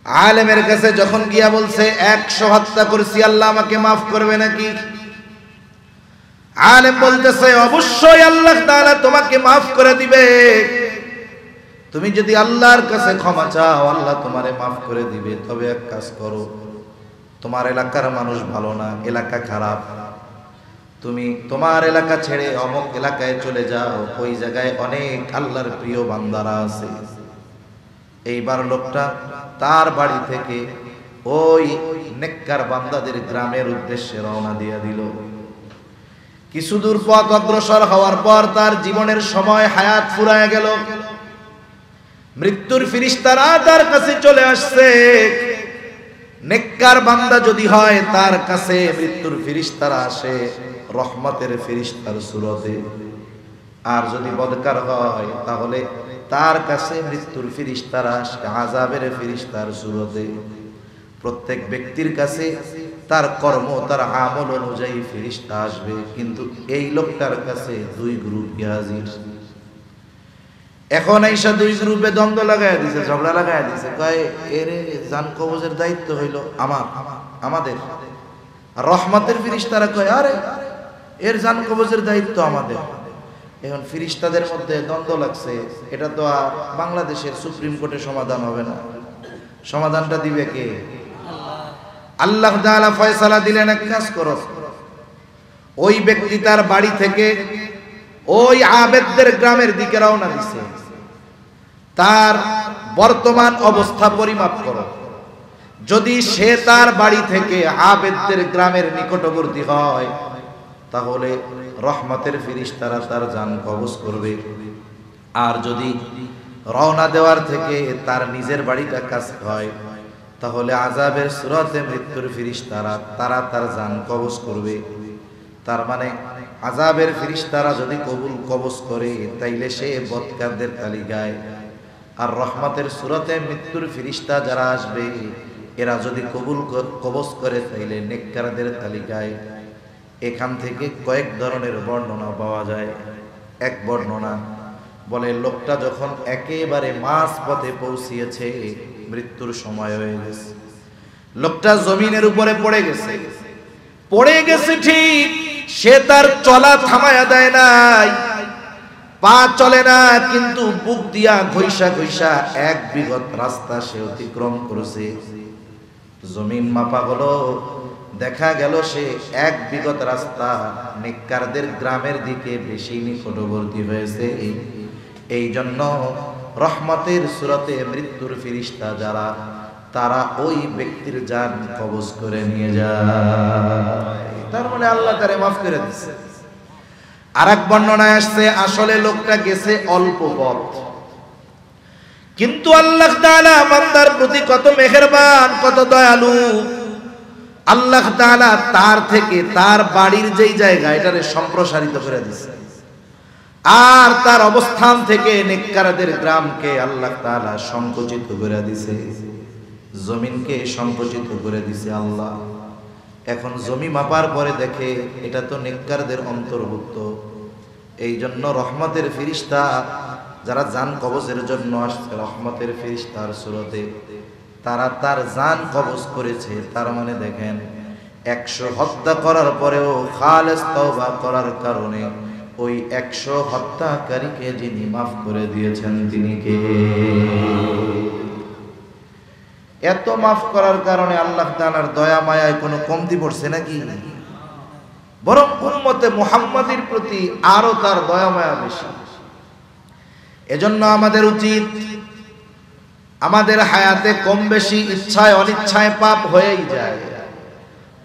আলেমের কাছে যখন গিয়া বলছে 100 হত্যা করেছি, আল্লাহ আমাকে মাফ করবে নাকি? আলেম বলতেছে অবশ্যই আল্লাহ তাআলা তোমাকে মাফ করে দিবে। তুমি যদি আল্লাহর কাছে ক্ষমা চাও, আল্লাহ তোমারে মাফ করে দিবে। তবে এক কাজ করো, তোমার এলাকার মানুষ ভালো না, এলাকা খারাপ, তুমি তোমার এলাকা ছেড়ে অমুক এলাকায় চলে যাও, ওই জায়গায় অনেক আল্লাহর প্রিয় বান্দারা আছে। এইবার লোকটা তার বাড়ি থেকে ওই নেককার বান্দাদের গ্রামের উদ্দেশ্যে রওনা দিয়ে দিল। কিছু দূর পথ অগ্রসর হওয়ার পর তার জীবনের সময় হায়াত ফুরায় গেল। মৃত্যুর ফেরেশতারা তার কাছে চলে আসছে। নেককার বান্দা যদি হয়, তার কাছে মৃত্যুর ফেরেশতারা আসে রহমতের ফেরেশতার সূরতে, আর যদি বদকার হয় তাহলে তার কাছে মৃত্যুর ফেরেশতারা আসে আযাবের ফেরেশতার সূরতে। প্রত্যেক ব্যক্তির কাছে তার কর্ম, তার আমল অনুযায়ী ফেরেশতা আসবে, কিন্তু এই লোকটার কাছে দুই গ্রুপই হাজির। এখন আইসা দুই গ্রুপে দ্বন্দ্ব লাগায় দিছে, ঝগড়া লাগায় দিছে। কয় এরে জান কবজের দায়িত্ব হইল আমাদের। রহমতের ফেরেশতারা কয় আরে এর জান কবজের দায়িত্ব আমাদের। এখন ফেরেশতাদের মধ্যে দ্বন্দ্ব লাগছে। এটা তো আর বাংলাদেশের সুপ্রিম কোর্টে সমাধান হবে না। সমাধানটা দিবে কে? আল্লাহ তাআলা ফয়সালা দিলেন, এক কাজ করো, ওই ব্যক্তি তার বাড়ি থেকে ওই আবেদদের গ্রামের দিকে রওনা দিছে, তার বর্তমান অবস্থা পরিমাপ করো। যদি সে তার বাড়ি থেকে আবেদদের গ্রামের নিকটবর্তী হয়, তাহলে রহমতের ফেরেশতারা তার জান কবজ করবে। আর যদি রওনা দেওয়ার থেকে তার নিজের বাড়িটা কাছে হয়, তাহলে আযাবের সূরতে মৃত্যুর ফেরেশতারা তার জান কবজ করবে। তার মানে আযাবের ফেরেশতারা যদি কবজ করে, তাইলে সে বদকারদের তালিকায়, আর রহমতের সূরতে মৃত্যুর ফেরেশতা যারা আসবে, এরা যদি কবজ করে, তাইলে নেককারদের তালিকায়। এখান থেকে কয়েক ধরনের বর্ণনা পাওয়া যায়। এক বর্ণনা বলে, লোকটা যখন একেবারে মাঝ পথে পৌঁছিয়েছে, মৃত্যুর সময় হয়ে গেছে, লোকটা জমিনের উপরে পড়ে গেছে ঠিক, সে তার চলা থামায়া দেয় নাই, পা চলে না, কিন্তু বুক দিয়া ঘইসা এক বিগত রাস্তা সে অতিক্রম করেছে। জমিন মাপা হলো, দেখা গেল সে এক বিগত রাস্তা নেককারদের গ্রামের দিকে বেশি নিকটবর্তী হয়েছে। এই জন্য রহমতের সূরতে মৃত্যুর ফেরেশতা যারা, তারা ওই ব্যক্তির জান কবজ করে নিয়ে যায়। তার মানে আল্লাহ তারে মাফ করে দিচ্ছে। আরেক বর্ণনায় আসছে, আসলে লোকটা গেছে অল্প পথ, কিন্তু আল্লাহ তাআলা বান্দার প্রতি কত মেহেরবান, কত দয়ালু। আল্লাহ তাআলা তার থেকে তার বাড়ির যেই জায়গা, এটারে সম্প্রসারিত করে দিয়েছে, আর তার অবস্থান থেকে নেককারদের গ্রামকে আল্লাহ তাআলা সংকুচিত করে দিয়েছে, জমিনকে সংকুচিত করে দিয়েছে আল্লাহ। এখন জমি মাপার পরে দেখে এটা তো নেককারদের অন্তর্ভুক্ত। এই জন্য রহমতের ফেরেশতা যারা জান কবজের জন্য আসছে রহমতের ফেরেশতার সূরতে, তারা তার জান কবজ করেছে। তার মানে দেখেন, 100 হত্যা করার পরেও খালেস তওবা করার কারণে ওই 100 হত্যাকারীকে যিনি মাফ করে দিয়েছেন, তিনি কে? এত মাফ করার কারণে আল্লাহ তাআলার দয়া মায়ায় কোনো কমতি পড়ছে নাকি? বরং উম্মতে মুহাম্মাদের প্রতি আরো তার দয়া মায়া বেশি। এজন্য আমাদের উচিত, আমাদের হায়াতে কম বেশি ইচ্ছায় অনিচ্ছায় পাপ হয়েই যায়,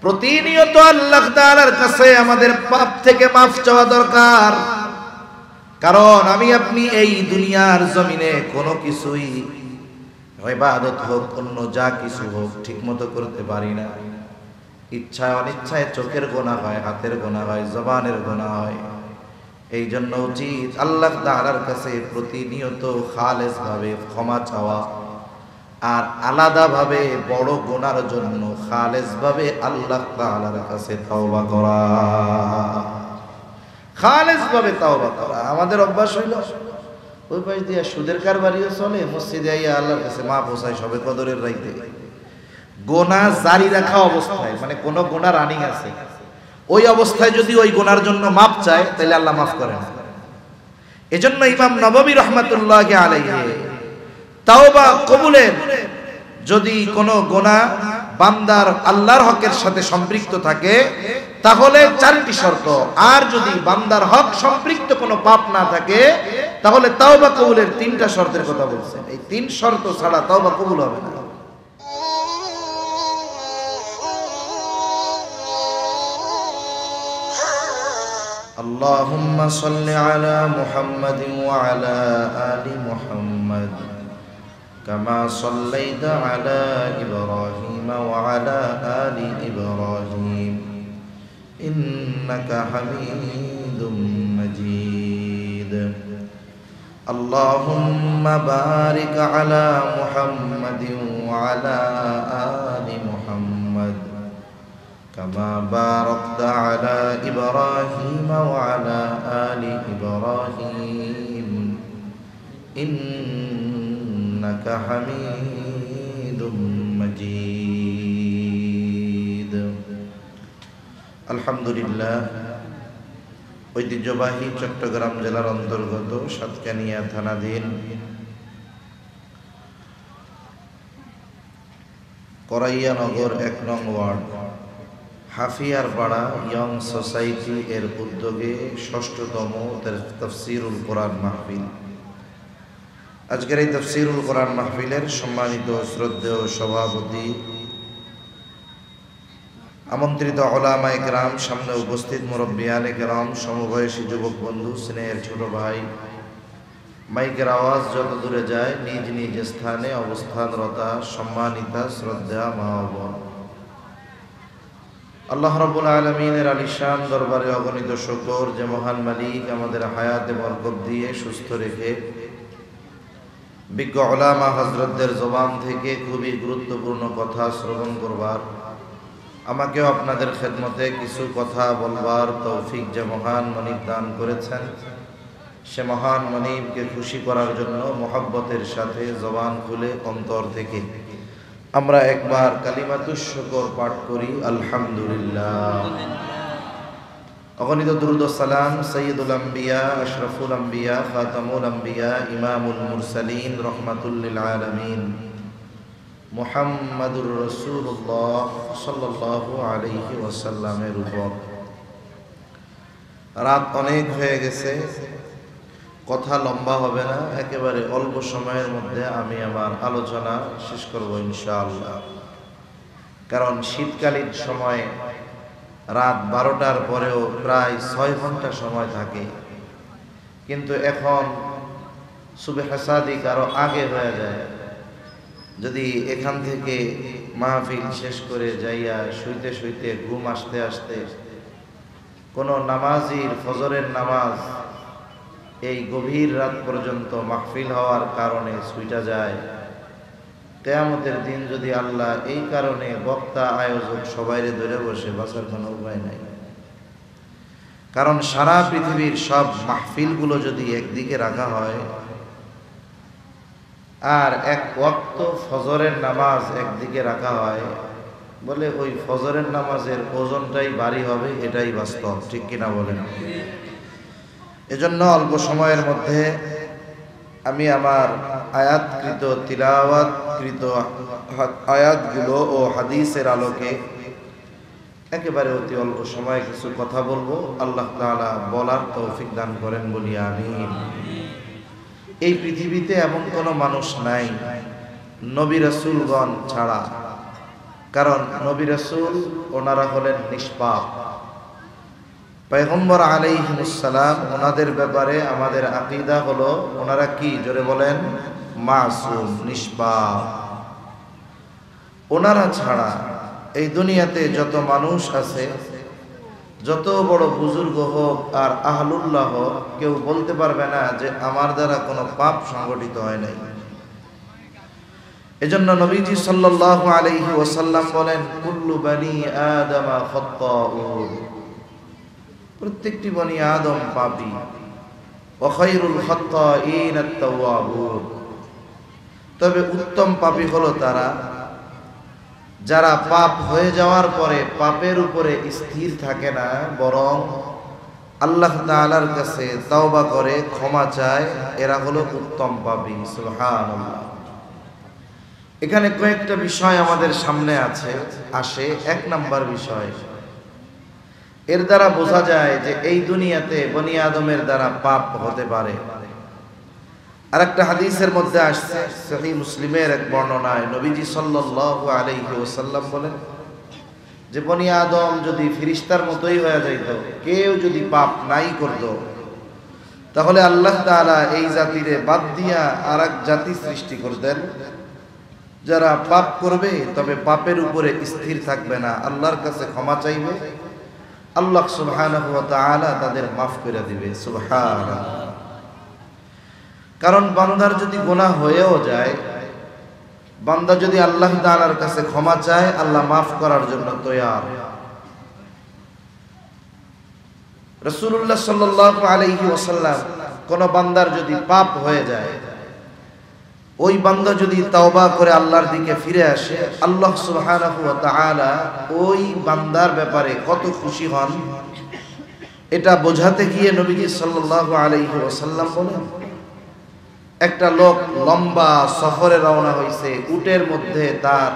প্রতিনিয়ত আল্লাহ তাআলার কাছে আমাদের পাপ থেকে মাফ চাওয়া দরকার। কারণ আমি আপনি এই দুনিয়ার জমিনে কোনো কিছুই, ইবাদত হোক অন্য যা কিছু হোক, ঠিক মতো করতে পারি না। ইচ্ছায় অনিচ্ছায় চোখের গুনাহ হয়, হাতের গুনাহ হয়, জবানের গুনাহ হয়। এই জন্য উচিত আল্লাহ তাআলার কাছে প্রতিনিয়ত খালেস ভাবে ক্ষমা চাওয়া, আর আলাদা ভাবে বড় গুনার জন্য খালেস ভাবে আল্লাহ তাআলার কাছে তওবা করা, খালেস ভাবে তওবা করা। আমাদের অভ্যাস হইল ওই পাশ দিয়ে সুদের কারবারিও চলে, মসজিদে আইয়া আল্লাহর কাছে মা পোষায় সবে কদরের রাইতে। গোনা জারি রাখা অবস্থায়, মানে কোন গোনা রানিং আছে, ওই অবস্থায় যদি ওই গোনার জন্য মাপ চায় তাহলে আল্লাহ মাফ করে না। এজন্য ইমাম নববী রাহমাতুল্লাহি আলাইহি তাওবা কবুলের যদি কোনো গোনা বান্দার আল্লাহর হকের সাথে সম্পৃক্ত থাকে তাহলে 4টি শর্ত, আর যদি বান্দার হক সম্পৃক্ত কোনো পাপ না থাকে তাহলে তাওবা কবুলের 3টা শর্তের কথা বলছেন। এই 3 শর্ত ছাড়া তাওবা কবুল হবে না। اللهم صل على محمد وعلى آل محمد كما صليت على إبراهيم وعلى آل إبراهيم إنك حميد مجيد اللهم بارك على محمد وعلى آل محمد كما باركت على إبراهيم وعلى آل إبراهيم إنك حميد مجيد الحمد لله। ঐতিহ্যবাহী চট্টগ্রাম জেলার অন্তর্গত সাতকানিয়া থানাধীন করাইয়া নগর 1 নং ওয়ার্ড হাফিয়ার পাড়া ইয়ং সোসাইটি এর উদ্যোগে ৬ষ্ঠতম তাফসীরুল কোরআন মাহফিল। আজকের এই তাফসীরুল কোরআন মাহফিলের সম্মানিত শ্রদ্ধেয় সভাপতি, আমন্ত্রিত উলামায়ে কেরাম, সামনে উপস্থিত মুরব্বিয়ানে কেরাম, সমবয়সী যুবক বন্ধু, স্নেহের ছোট ভাই, মাইকের আওয়াজ যত দূরে যায় নিজ নিজ স্থানে অবস্থানরতা সম্মানিতা শ্রদ্ধা মা ও বোন, আল্লাহ রাব্বুল আলামিনের আলিশান দরবারে অগণিত শুকর যে মহান মালিক আমাদের হায়াতে বরকত দিয়ে সুস্থ রেখে বিজ্ঞ উলামা হযরতদের জবান থেকে খুবই গুরুত্বপূর্ণ কথা শ্রবণ করবার, আমাকেও আপনাদের খেদমতে কিছু কথা বলবার তৌফিক যে মহান মনিব দান করেছেন, সে মহান মনিবকে খুশি করার জন্য মহব্বতের সাথে জবান খুলে অন্তর থেকে আমরা একবার কালিমাতুশ শুকর পাঠ করি আলহামদুলিল্লাহ। অগণিত দুরূদ ও সালাম সাইয়্যিদুল আম্বিয়া আশরাফুল আম্বিয়া খাতামুল আম্বিয়া ইমামুল মুরসালিন রাহমাতুল লিল আলামিন মুহাম্মাদুর রাসূলুল্লাহ সাল্লাল্লাহু আলাইহি ওয়াসাল্লামের উপর। রাত অনেক হয়ে গেছে, কথা লম্বা হবে না, একেবারে অল্প সময়ের মধ্যে আমি আমার আলোচনা শেষ করব ইনশাআল্লাহ। কারণ শীতকালীন সময় রাত 12টার পরেও প্রায় 6 ঘন্টা সময় থাকে, কিন্তু এখন সুবহ সাদিক আরো আগে হয়ে যায়। যদি এখান থেকে মাহফিল শেষ করে যাইয়া শুইতে শুইতে ঘুম আসতে আসতে কোনো নামাজির ফজরের নামাজ এই গভীর রাত পর্যন্ত মাহফিল হওয়ার কারণে ছুটা যায়, কিয়ামতের দিন যদি আল্লাহ এই কারণে বক্তা আয়োজক সবাইরে ধরে বসে, বাঁচার কোনো উপায় নাই। কারণ সারা পৃথিবীর সব মাহফিলগুলো যদি একদিকে রাখা হয় আর এক ওয়াক্ত ফজরের নামাজ একদিকে রাখা হয়, বলে ওই ফজরের নামাজের ওজনটাই ভারী হবে, এটাই বাস্তব, ঠিক কিনা বলেন? এজন্য অল্প সময়ের মধ্যে আমি আমার আয়াতকৃত তিলাওয়াতকৃত আয়াতগুলো ও হাদিসের আলোকে একেবারে অতি অল্প সময়ে কিছু কথা বলবো। আল্লাহ তাআলা বলার তৌফিক দান করেন বলি আমিন। এই পৃথিবীতে এমন কোনো মানুষ নাই নবী রাসূলগণ ছাড়া, কারণ নবী রাসূল ওনারা হলেন নিষ্পাপ। পয়গম্বর আলাইহিস সালাম ওনাদের ব্যাপারে আমাদের আকীদা হলো ওনারা কি, জোরে বলেন, মাসুম, নিষ্পাপ। ওনারা ছাড়া এই দুনিয়াতে যত মানুষ আছে, যত বড় বুজুর্গ হোক আর আহলুল্লাহ হোক, কেউ বলতে পারবে না যে আমার দ্বারা কোনো পাপ সংগঠিত হয় নাই। এজন্য নবীজি সাল্লাল্লাহু আলাইহি ওয়াসাল্লাম বলেন, কুল্লু বানি আদম খাত্তাউন, প্রত্যেকটি বনি আদম পাপী। ওয়া খায়রুল খাত্তাঈন আত-তাওয়াবুন। তবে উত্তম পাপী হলো তারা যারা পাপ হয়ে যাওয়ার পরে পাপের উপরে স্থির থাকে না, বরং আল্লাহ তাআলার কাছে তওবা করে ক্ষমা চায়। এরা হলো উত্তম পাপী। সুবহানাল্লাহ। এখানে কয়েকটা বিষয় আমাদের সামনে আসে। এক নাম্বার বিষয়, এর দ্বারা বোঝা যায় যে এই দুনিয়াতে বনি আদমের দ্বারা পাপ হতে পারে। আর একটা হাদিসের মধ্যে আসছে, সহিহ মুসলিমের এক বর্ণনায় নবীজি সাল্লাল্লাহু আলাইহি ওয়াসাল্লাম বলেন যে বনি আদম যদি ফেরেশতার মতোই হয়ে যাইত, কেউ যদি পাপ নাই করত, তাহলে আল্লাহ তাআলা এই জাতিরে বাদ দিয়া আরেক জাতি সৃষ্টি করতেন যারা পাপ করবে, তবে পাপের উপরে স্থির থাকবে না, আল্লাহর কাছে ক্ষমা চাইবে, আল্লাহ সুবহানাহু ওয়া তাআলা তাদের মাফ করে দিবে। সুবহানাল্লাহ। কারণ বান্দার যদি গুনাহ হয়েও যায়, বান্দা যদি আল্লাহ তাআলার কাছে ক্ষমা চায়, আল্লাহ মাফ করার জন্য তৈয়ার। রাসূলুল্লাহ সাল্লাল্লাহু আলাইহি ওয়াসাল্লাম কোন বান্দার যদি পাপ হয়ে যায়, ওই বান্দা যদি তাওবা করে আল্লাহর দিকে ফিরে আসে, আল্লাহ সুবহানাহু ওয়া তাআলা ওই বান্দার ব্যাপারে কত খুশি হন, এটা বোঝাতে গিয়ে নবীজি সাল্লাল্লাহু আলাইহি ওয়াসাল্লাম বলেন, একটা লোক লম্বা সফরে রওনা হয়েছে, উটের মধ্যে তার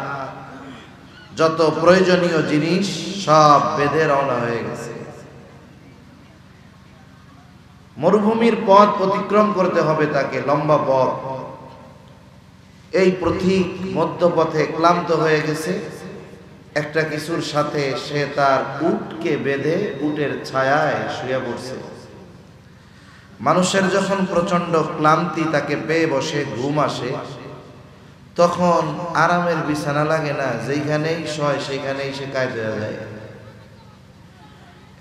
যত প্রয়োজনীয় জিনিস সব বেঁধে রওনা হয়ে গেছে। মরুভূমির পথ অতিক্রম করতে হবে তাকে, লম্বা পথ। এই পথিক মধ্যপথে ক্লান্ত হয়ে গেছে, একটা কিছুর সাথে সে তার উটকে বেঁধে উটের ছায়ায় শুয়ে পড়ছে। মানুষের যখন প্রচন্ড ক্লান্তি তাকে পেয়ে বসে, ঘুম আসে, তখন আরামের বিছানা লাগে না, যেখানেই শয় সেখানেই সে কায়দা হয়ে যায়।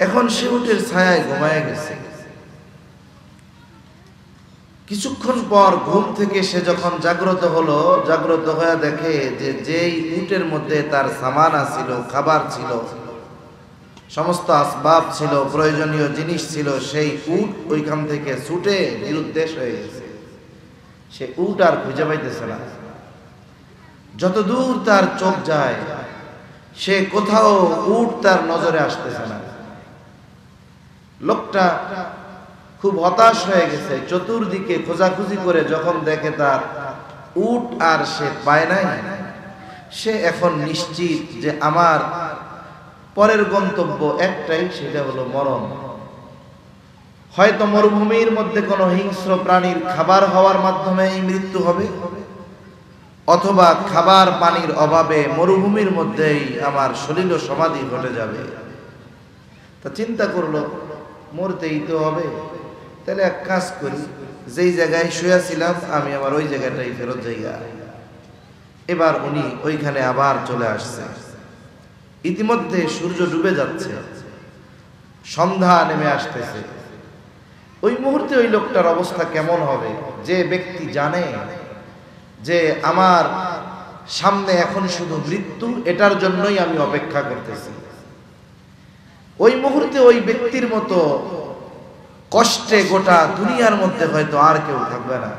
এখন সে উটের ছায়ায় ঘুমায় গেছে। কিছুক্ষণ পর ঘুম থেকে সে যখন জাগ্রত হলো, জাগ্রত হয়ে দেখে যে যেই উটের মধ্যে তার সামান ছিল, খাবার ছিল, সমস্ত আসবাব ছিল, প্রয়োজনীয় জিনিস ছিল, সেই উট ওইখান থেকে ছুটে নিরুদ্দেশ হয়ে গেছে। সে উট আর খুঁজে পাইতেছে না। যতদূর তার চোখ যায়, সে কোথাও উট তার নজরে আসতেছে না। লোকটা খুব হতাশ হয়ে গেছে, চতুর্দিকে খোঁজাখুঁজি করে যখন দেখে তার উট আর সে পায় নাই, সে এখন নিশ্চিত যে আমার পরের গন্তব্য একটাই, সেটা হলো মরণ। হয়তো মরুভূমির মধ্যে কোনো হিংস্র প্রাণীর খাবার হওয়ার মাধ্যমে এই মৃত্যু হবে, অথবা খাবার পানির অভাবে মরুভূমির মধ্যেই আমার সলিল সমাধি ঘটে যাবে। তা চিন্তা করলো, মরতেই তো হবে, তাহলে এক কাজ করি, যেই জায়গায় শুয়েছিলাম আমি আবার ওই জায়গাটাই ফেরত যাইয়া। এবার উনি ওইখানে আবার চলে আসছে। ইতিমধ্যে সূর্য ডুবে যাচ্ছে, সন্ধ্যা নেমে আসতেছে। ওই মুহূর্তে ওই লোকটার অবস্থা কেমন হবে, যে ব্যক্তি জানে যে আমার সামনে এখন শুধু মৃত্যু, এটার জন্যই আমি অপেক্ষা করতেছি। ওই মুহূর্তে ওই ব্যক্তির মতো কষ্টে গোটা দুনিয়ার মধ্যে হয়তো আর কেউ থাকবে না।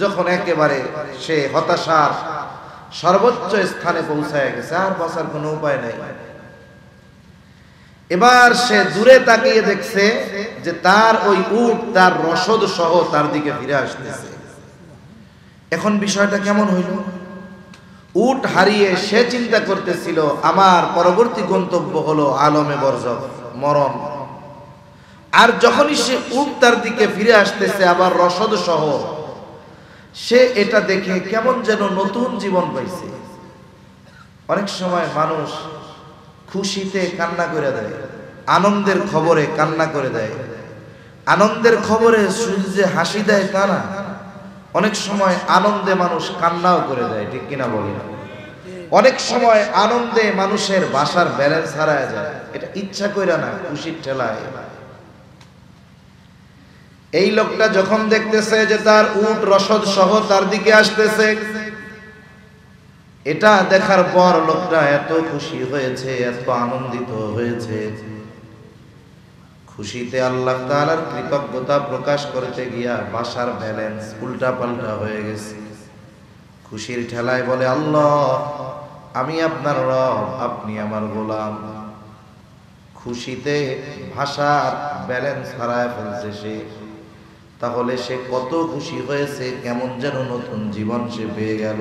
যখন একেবারে সে হতাশার সর্বোচ্চ স্থানে পৌঁছায় গেছে, আর বাঁচার কোনো উপায় নাই। এবার সে দূরে তাকিয়ে দেখছে যে তার ওই উট তার রসদ সহ তার দিকে ফিরে আসতেছে। এখন বিষয়টা কেমন হইল? উট হারিয়ে সে চিন্তা করতেছিল আমার পরবর্তী গন্তব্য হলো আলমে বরজখ, মরণ। আর যখনই সে উট তার দিকে ফিরে আসতেছে আবার রসদ সহ, সে এটা দেখে কেমন যেন নতুন জীবন পাইছে। অনেক সময় মানুষ খুশিতে কান্না করে দেয়, আনন্দের খবরে কান্না করে দেয়। আনন্দের খবরে শুধু যে হাসি দেয় তা না, অনেক সময় আনন্দে মানুষ কান্নাও করে দেয়, ঠিক কিনা বলি? অনেক সময় আনন্দে মানুষের বাসার ব্যালেন্স হারায় যায়, এটা ইচ্ছা করে না, খুশির ঠেলায়। এই লোকটা যখন দেখতেছে যে তার উট রসদ সহ তার দিকে আসতেছে, এটা দেখার পর লোকটা এত খুশি হয়েছে, এত আনন্দিত হয়েছে, খুশিতে আল্লাহ তাআলার কৃতজ্ঞতা প্রকাশ করতে গিয়া ভাষার ব্যালেন্স উল্টা পাল্টা হয়ে গেছে। খুশির ঠেলায় বলে আল্লাহ আমি আপনার রব, আপনি আমার গোলাম। খুশিতে ভাষার ব্যালেন্স হারায় ফেলছে সে। তাহলে সে কত খুশি হয়েছে, কেমন যেন নতুন জীবন সে পেয়ে গেল।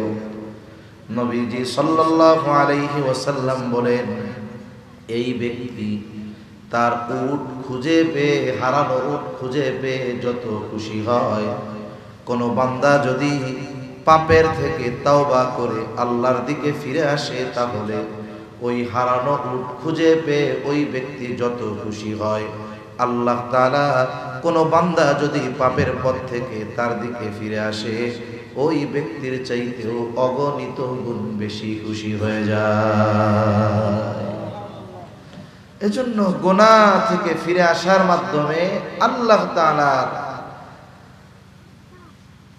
নবীজি সাল্লাল্লাহু আলাইহি ওয়াসাল্লাম বলেন, এই ব্যক্তি তার উট খুঁজে পেয়ে, হারানো উট খুঁজে পেয়ে যত খুশি হয়, কোন বান্দা যদি পাপের থেকে তাওবা করে আল্লাহর দিকে ফিরে আসে, তাহলে ওই হারানো উট খুঁজে পেয়ে ওই ব্যক্তি যত খুশি হয়, আল্লাহ তাআলা কোন বান্দা যদি পাপের পথ থেকে তার দিকে ফিরে আসে, ওই ব্যক্তির চাইতেও অগণিত গুণ বেশি খুশি হয়ে যায়। এজন্য গুনাহ থেকে ফিরে আসার মাধ্যমে আল্লাহ তাআলা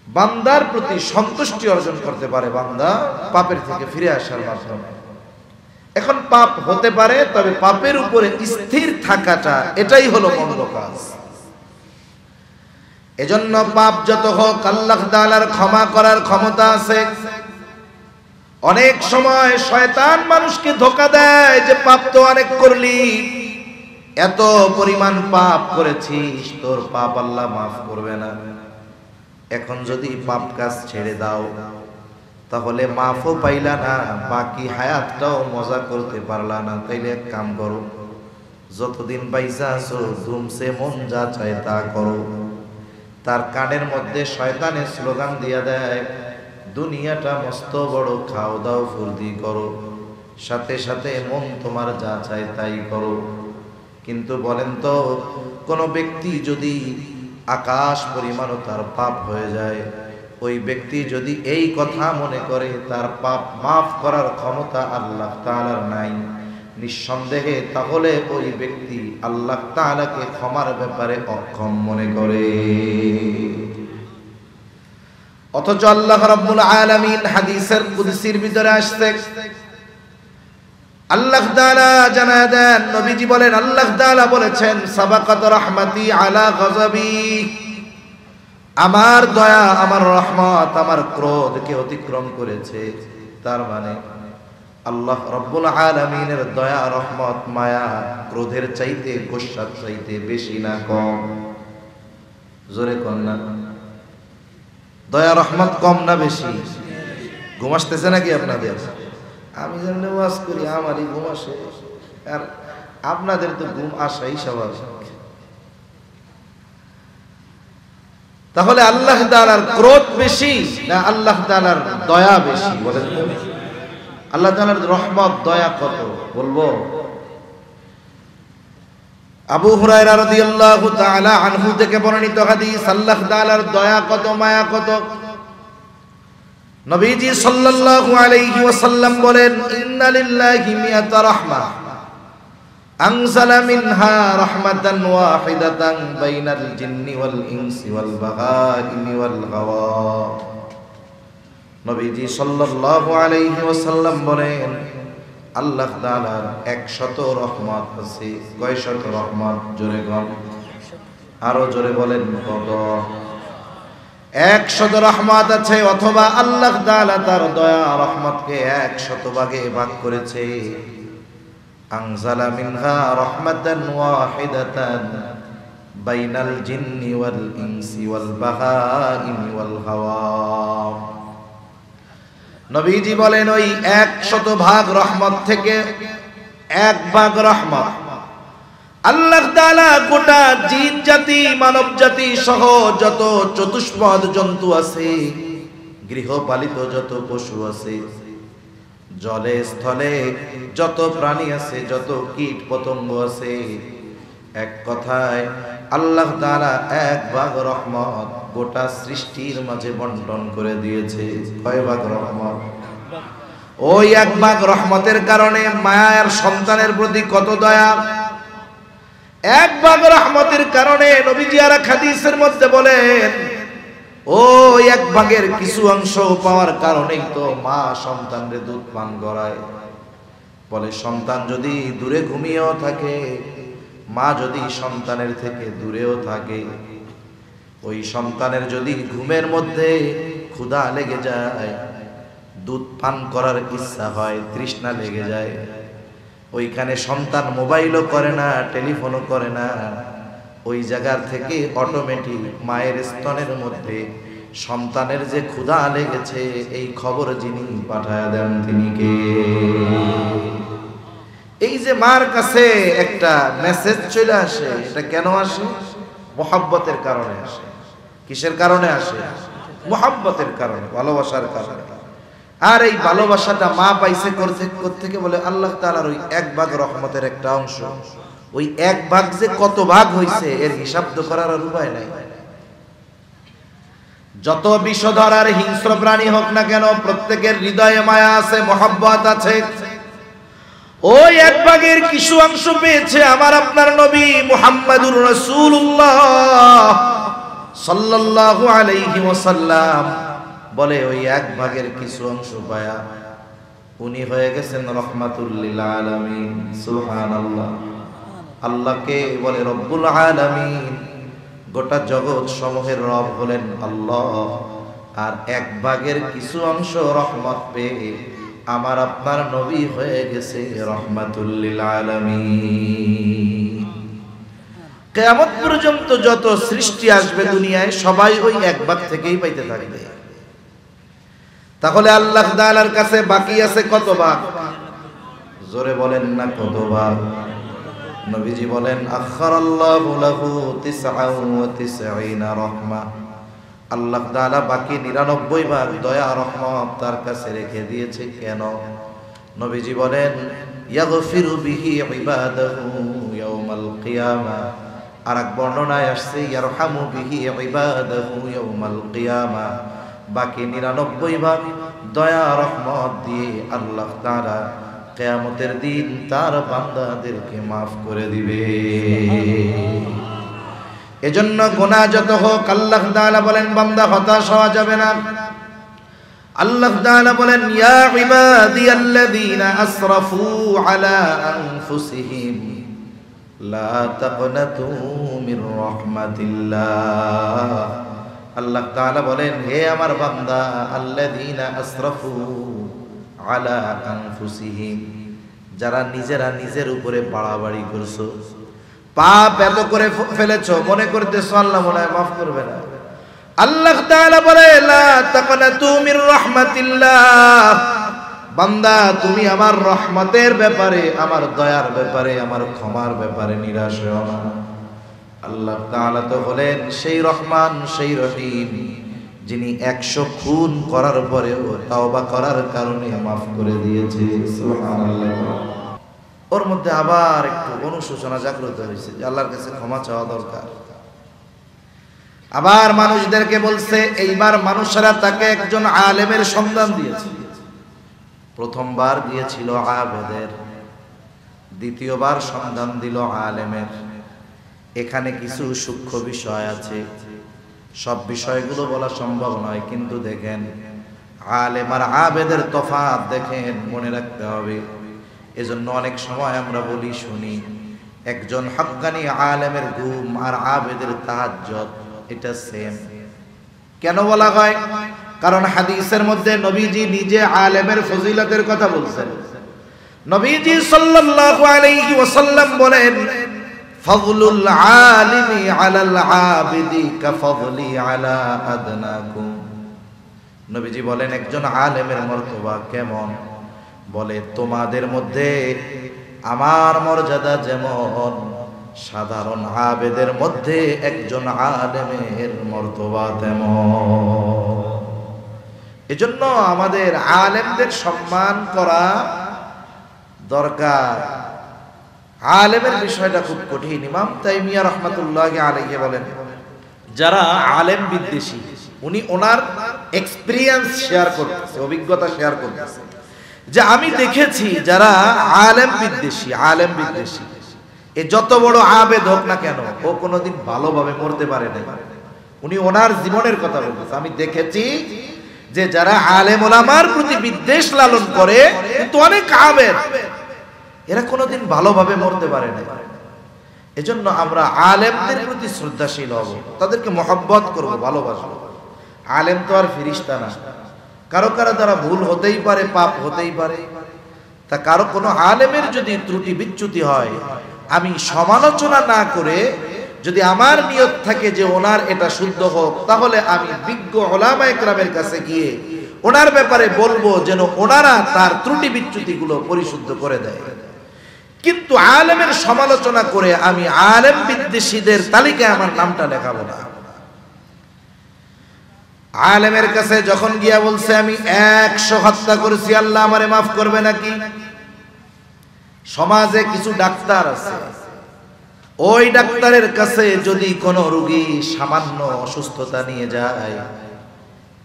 বান্দার প্রতি সন্তুষ্টি অর্জন করতে পারে, বান্দা পাপের থেকে ফিরে আসার মাধ্যমে। এখন পাপ হতে পারে, তবে পাপের উপরে স্থির থাকাটা এটাই হলো মন্দ কাজ। এজন্য পাপ যত হোক আল্লাহ তাআলার ক্ষমা করার ক্ষমতা আছে। অনেক সময় শয়তান মানুষকে ধোঁকা দেয় যে পাপ তো অনেক করলি, এত পরিমাণ পাপ করেছিস, তোর পাপ আল্লাহ মাফ করবে না। এখন যদি পাপ কাজ ছেড়ে দাও, তাহলে মাফও পাইলা না, বাকি হায়াতটাও মজা করতে পারলা না। তাইলে এক কাম করো, যতদিন বাইসা আছো ধুমসে মন যা চায় তা করো। তার কানের মধ্যে শয়তানের স্লোগান দিয়া দেয়, দুনিয়াটা মস্ত বড়, খাও দাও ফুর্তি করো, সাথে সাথে মন তোমার যা চায় তাই করো। কিন্তু বলেন তো, কোন ব্যক্তি যদি আকাশ পরিমাণও তার পাপ হয়ে যায়, ওই ব্যক্তি যদি এই কথা মনে করে তার পাপ মাফ করার ক্ষমতা আল্লাহ তাআলার নাই, নিঃসন্দেহে তাহলে ওই ব্যক্তি আল্লাহ তাআলাকে ক্ষমার ব্যাপারে অক্ষম মনে করে। অথচ আল্লাহ রাব্বুল আলামিন হাদিসের কুদসির ভিতরে আসছে, আল্লাহ তাআলা জানায় দেন, নবীজি বলেন, আল্লাহ তাআলা বলেছেন, সাবাকাত রাহমাতি আলা গযবি, আমার দয়া, আমার রহমত আমার ক্রোধকে অতিক্রম করেছে। তার মানে আল্লাহ রাব্বুল আলামিনের দয়া, রহমত, মায়া ক্রোধের চাইতে, গোসার চাইতে বেশি না কম? জোরে কোন না? দয়া রহমত কম না বেশি? ঘুম আসতেছে নাকি আপনাদের? আমি যেমন ওয়াজ করি আমারই ঘুম আসে, আর আপনাদের তো ঘুম আসাই স্বাভাবিক। তাহলে আল্লাহ তাআলার ক্রোধ বেশি না আল্লাহ তাআলার দয়া বেশি? বলেন তো। আল্লাহ তাআলার রহমত, দয়া কত বলবো? আবু হুরায়রা রাদিয়াল্লাহু তাআলা আনহু থেকে বর্ণিত হাদিস, আল্লাহ তাআলার দয়া কত, মায়া কত। নবীজি সাল্লাল্লাহু আলাইহি ওয়াসাল্লাম বলেন, ইন্না লিল্লাহি মিয়াতা রাহমাহ আনজালা মিনহা রাহমাতান ওয়াহিদাতান বাইনাল জিন্নি ওয়াল ইনসি ওয়াল বাগাইমি ওয়াল গাওয়া। নবীজি সাল্লাল্লাহু আলাইহি ওয়াসাল্লাম বলেন, আল্লাহ তাআলার 100 রহমত আছে। কয়শত রহমত? জোরে বল, আরো জোরে বলেন কত? 100 রহমত আছে। অথবা আল্লাহ তাআলা তার দয়া রহমতকে 100 ভাগে ভাগ করেছে। আনজালা মিনহা রাহমাতান ওয়াহিদাতান বাইনাল জিন্নি ওয়াল ইনসি ওয়াল বাগাইমি ওয়াল হাওয়া। নবীজি বলেন, ওই 100 ভাগ রহমত থেকে 1 ভাগ রহমত আল্লাহ তাআলা গোটা জিন জাতি, মানব জাতি সহ যত চতুষ্পদ জন্তু আছে, গৃহপালিত যত পশু আছে, জলে স্থলে যত প্রাণী আছে, যত কীট পতঙ্গ আছে, এক কথায় আল্লাহ তাআলা 1 ভাগ রহমত গোটা সৃষ্টির মাঝে বন্টন করে দিয়েছে। কয় ভাগ রহমত? ওই 1 ভাগ রহমতের কারণে মায়ার সন্তানের প্রতি কত দয়া। 1 ভাগ রহমতের কারণে নবীজি আর হাদিসের মধ্যে বলেন, ওই 1 ভাগের কিছু অংশ পাওয়ার কারণেই তো মা সন্তানকে দুধ পান করায়। বলে, সন্তান যদি দূরে ঘুমিয়েও থাকে, মা যদি সন্তানের থেকে দূরেও থাকে, ওই সন্তানের যদি ঘুমের মধ্যে ক্ষুধা লেগে যায়, দুধ পান করার ইচ্ছা হয়, তৃষ্ণা লেগে যায়, ওইখানে সন্তান মোবাইলও করে না, টেলিফোনও করে না, ওই জায়গার থেকে অটোমেটিক মায়ের স্তনের মধ্যে সন্তানের যে ক্ষুধা লেগেছে এই খবর যিনি পাঠায় দেন তিনি কে? এই যে মার কাছে একটা মেসেজ চলে আসে, এটা কেন আসে? মোহাব্বতের কারণে আসে। কিসের কারণে আসে? মোহাব্বতের কারণে, ভালোবাসার কারণে। আর এই ভালোবাসাটা মা পাইছে কোত্থেকে? বলে আল্লাহ তাআলার ওই এক ভাগ রহমতের একটা অংশ। ওই এক ভাগ যে কত ভাগ হইছে এর হিসাব তো করার আর উপায় নাই। যত বিষধর আর হিংস্র প্রাণী হোক না কেন, প্রত্যেকের হৃদয়ে মায়া আছে, মোহাব্বত আছে। ওই এক ভাগের কিছু অংশ পেয়েছে আমার আপনার নবী মুহাম্মাদুর রাসূলুল্লাহ সাল্লাল্লাহু আলাইহি ওয়াসাল্লাম। বলে ওই এক ভাগের কিছু অংশ পায়া উনি হয়ে গেছেন রাহমাতুল লিল আলামিন। সুবহানাল্লাহ। আল্লাহকে বলে রব্বুল আলামিন, গোটা জগৎ সমূহের রব হলেন আল্লাহ। আর এক ভাগের কিছু অংশ রহমত পেয়ে আমার আপনার নবী হয়ে গেছে রাহমাতুল লিল আলামিন। কিয়ামত পর্যন্ত যত সৃষ্টি আসবে দুনিয়ায় সবাই ওই এক ভাগ থেকেই পাইতে থাকবে। তাহলে আল্লাহ তাআলার কাছে বাকি আছে কত ভাগ? জোরে বলেন না কত ভাগ? নবীজি বলেন আখারাল্লাহু লাহু 99 রাহমা। আল্লাহ তাআলা বাকি 99 ভাগ দয়া রহমত তার কাছে রেখে দিয়েছে। কেন? নবীজি বলেন ইয়াগফিরু বিহি ইবাদাহু ইয়াউমাল কিয়ামা। আর এক বর্ণনায় আসছে ইয়ারহামু বিহি ইবাদাহু ইয়াউমাল কিয়ামা। বাকি 99 ভাগ দয়া রহমত দিয়ে আল্লাহ তাআলা কিয়ামতের দিন তার বান্দাদেরকে মাফ করে দিবে। এজন্য গুনাহ যত হোক আল্লাহ তাআলা বলেন বান্দা হতাশ হওয়া যাবে না। আল্লাহ তাআলা বলেন ইয়া ইবাদিয়াল্লাযীনা আসরাফু আলা আনফুসিহিম লা তাকনাতু মির রাহমাতিল্লাহ। আল্লাহ তাআলা বলেন হে আমার বান্দা, আল্লাযীনা আসরাফু আলা আনফুসিহিম, যারা নিজেরা নিজের উপরে বাড়াবাড়ি করছো, পাপ এত করে ফেলেছো, মনে করতেছো আল্লাহ মনে হয় মাফ করবে না। আল্লাহ তাআলা বলে লা তাকনাতু মির রাহমাতিল্লাহ। বান্দা তুমি আমার রহমতের ব্যাপারে, আমার দয়ার ব্যাপারে, আমার ক্ষমার ব্যাপারে নিরাশ হও না। আল্লাহ তাআলা তো হলেন সেই রহমান, সেই রহিম, যিনি 100 খুন করার পরেও তাওবা করার কারণে মাফ করে দিয়েছে। সুবহানাল্লাহ। ওর মধ্যে আবার একটু অনুশোচনা জাগ্রত হয়েছে যে আল্লাহর কাছে ক্ষমা চাওয়া দরকার। আবার মানুষদেরকে বলছে, এইবার মানুষেরা তাকে একজন আলেমের সন্ধান দিয়েছে। প্রথমবার দিয়েছিল আবেদের, দ্বিতীয়বার সন্ধান দিল আলেমের। এখানে কিছু সূক্ষ্ম বিষয় আছে, সব বিষয়গুলো বলা সম্ভব নয়, কিন্তু দেখেন আলেম আর আবেদের তফাৎ দেখেন, মনে রাখতে হবে। এজন্য অনেক সময় আমরা বলি শুনি, একজন হক্কানি আলেমের ঘুম আর আবেদের তাহাজ্জুদ এটা সেম। কেন বলা হয়? কারণ হাদিসের মধ্যে নবীজি নিজে আলেমের ফজিলতের কথা বলছেন। নবীজি সাল্লাল্লাহু আলাইহি ওয়াসাল্লাম বলেন ফাযলুল আলিমি আলাল আবিদি কাফযলি আলা আদনাকুম। নবীজি বলেন একজন আলেমের মর্তবা কেমন? বলে তোমাদের মধ্যে আমার মর্যাদা যেমন, সাধারণ আবেদের মধ্যে একজন আলেমের মর্তবা তেমন। এজন্য আমাদের আলেমদের সম্মান করা দরকার। আলেমের বিষয়টা খুব কঠিন। ইমাম তাইমিয়া রাহমাতুল্লাহি আলাইহি বলেন, যারা আলেম বিদ্বেষী, উনি ওনার এক্সপেরিয়েন্স শেয়ার করতেছে, অভিজ্ঞতা শেয়ার করতেছে, যে আমি দেখেছি যারা আলেম বিদ্বেষী, এ যত বড় আবেদ হোক না কেন, ও কোনোদিন ভালোভাবে মরতে পারে না। উনি ওনার জীবনের কথা বলতেছে। আমি দেখেছি যে যারা আলেম ওলামার প্রতি বিদ্বেষ লালন করে কিন্তু অনেক আবেদ, এরা কোনোদিন ভালোভাবে মরতে পারে না। এজন্য আমরা আলেমদের প্রতি শ্রদ্ধাশীল হব, তাদেরকে মহব্বত করব, ভালোবাসবো। আলেম তো আর ফেরেশতা না, কারো কারো দ্বারা ভুল হতেই পারে, পাপ হতেই পারে। তা কারো কোনো আলেমের যদি ত্রুটি বিচ্যুতি হয়, আমি সমালোচনা না করে যদি আমার নিয়ত থাকে যে ওনার এটা শুদ্ধ হোক, তাহলে আমি বিজ্ঞ উলামা ইকরামের কাছে গিয়ে ওনার ব্যাপারে বলবো যেন ওনারা তার ত্রুটি বিচ্যুতিগুলো পরিশুদ্ধ করে দেয়। কিন্তু আলেমের সমালোচনা করে আমি আলেম বিদ্বেষীদের তালিকায় আমার নামটা লেখাবো না। আলেমের কাছে যখন গিয়া বলছে আমি 100 হত্যা করেছি, আল্লাহ আমারে মাফ করবে নাকি? সমাজে কিছু ডাক্তার আছে, ওই ডাক্তারের কাছে যদি কোনো রোগী সামান্য অসুস্থতা নিয়ে যায়,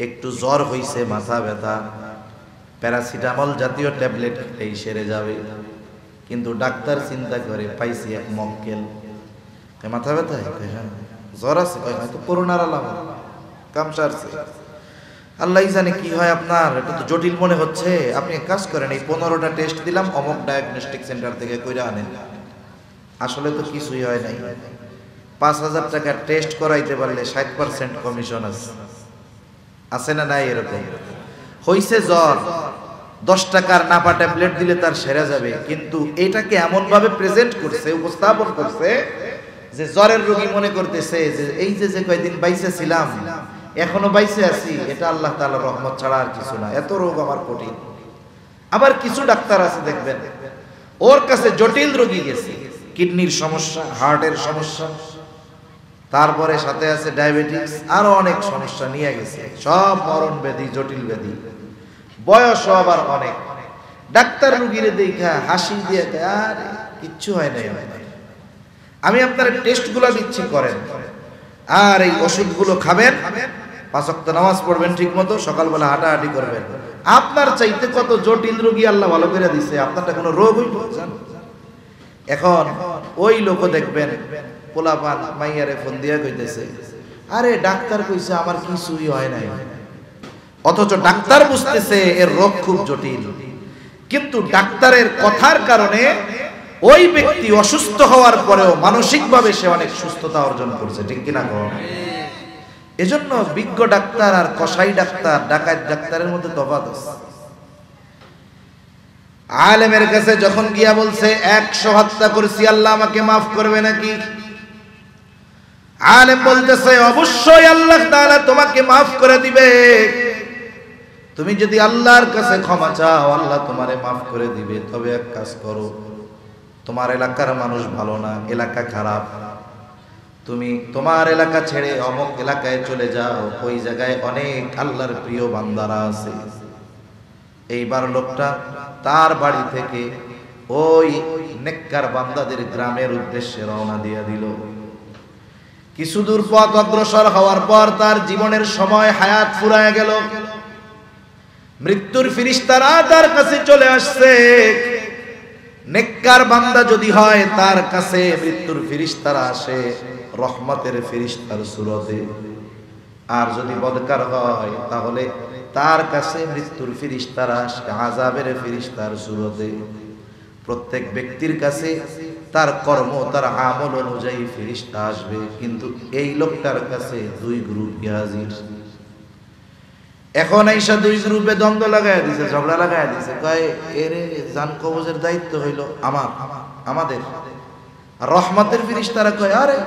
একটু জ্বর হইছে, মাথা ব্যথা, প্যারাসিটামল জাতীয় ট্যাবলেট খেলেই সেরে যাবে। কিন্তু ডাক্তার চিন্তা করে পাইছি এক মক্কেল, মাথা ব্যথা, হ্যাঁ জ্বর আছে, হয়তো করোনার আলামত, কাম সারছে, আল্লাহ জানে কি হয় আপনার, এটা তো জটিল মনে হচ্ছে। আপনি এক কাজ করেন, এই 15টা টেস্ট দিলাম অমুক ডায়াগনস্টিক সেন্টার থেকে কইরা আনেন। আসলে তো কিছুই হয় নাই। 5000 টাকা টেস্ট করাইতে পারলে 60% কমিশন আছে না নাই? এরকম হইছে জ্বর, 10 টাকার নাপা ট্যাবলেট দিলে তার সেরা যাবে। কিন্তু এটাকে এমন ভাবে প্রেজেন্ট করছে, উপস্থাপন করছে যে জ্বরের রোগী মনে করতেছে যে এই যে কয়দিন বাইসে ছিলাম, এখনো বাইসে আছি, এটা আল্লাহ তাআলার রহমত ছাড়া আর কিছু না, এত রোগ আমার কঠিন। আবার কিছু ডাক্তার আছে দেখবেন, ওর কাছে জটিল রোগী গেছে, কিডনির সমস্যা, হার্টের সমস্যা, তারপরে সাথে আছে ডায়াবেটিস, আরো অনেক সমস্যা নিয়ে গেছে, সব মরণ ব্যাধি, জটিল ব্যাধি, বয়স আবার অনেক। ডাক্তার রোগীরে দেখা হাসি দিয়ে আর কিচ্ছু হয় নাই, আমি আপনার টেস্টগুলো দিচ্ছি করেন, আর এই ওষুধগুলো খাবেন, 5 ওয়াক্ত নামাজ পড়বেন ঠিক মতো, সকালবেলা হাঁটাহাঁটি করবেন। আপনার চাইতে কত জটিল রোগী আল্লাহ ভালো করে দিছে, আপনারটা কোনো রোগ হইল? এখন ওই লোকও দেখবেন পোলাপান মাইয়ারে ফোন দিয়া কইতেছে, আরে ডাক্তার কইছে আমার কিছুই হয় নাই, অথচ ডাক্তার বুঝতেছে এর রোগ খুব জটিল। কিন্তু ডাক্তারের কথার কারণে ওই ব্যক্তি অসুস্থ হওয়ার পরেও মানসিকভাবে সে অনেক সুস্থতা অর্জন করছে, ঠিক কিনা গো? এজন্য বিজ্ঞ ডাক্তার আর কসাই ডাক্তার, ডাকাত ডাক্তারের মধ্যে তফাৎ আছে। আলেমের কাছে যখন গিয়া বলছে 100 হত্যা করেছি, আল্লাহ আমাকে মাফ করবে নাকি? আলেম বলতেছে অবশ্যই আল্লাহ তাআলা তোমাকে মাফ করে দিবে। তুমি যদি আল্লাহর কাছে ক্ষমা চাও, আল্লাহ তোমারে মাফ করে দিবে। তবে এক কাজ করো, তোমার এলাকার মানুষ ভালো না, এলাকা খারাপ, তুমি তোমার এলাকা ছেড়ে অমুক এলাকায় চলে যাও, ওই জায়গায় অনেক আল্লাহর প্রিয় বান্দারা আছে। এইবার লোকটা তার বাড়ি থেকে ওই নেককার বান্দাদের গ্রামের উদ্দেশ্যে রওনা দিয়ে দিল। কিছু দূর পথ অগ্রসর হওয়ার পর তার জীবনের সময় হায়াত ফুরায় গেল। মৃত্যুর ফেরেশতারা তার কাছে চলে আসছে। নেককার বান্দা যদি হয়, তার কাছে মৃত্যুর ফেরেশতারা আসে রহমতের ফেরেশতার সূরতে, আর যদি বদকার হয় তাহলে তার কাছে মৃত্যুর ফেরেশতারা আসে আযাবের ফেরেশতার সূরতে। প্রত্যেক ব্যক্তির কাছে তার কর্ম, তার আমল অনুযায়ী ফেরেশতা আসবে, কিন্তু এই লোকটার কাছে 2 গ্রুপই হাজির। এখন আইসা 2 গ্রুপে দ্বন্দ্ব লাগায় দিছে, ঝগড়া লাগায় দিছে, কয় এর জান কবজের দায়িত্ব হইল আমাদের। রহমতের ফেরেশতারা কয় আরে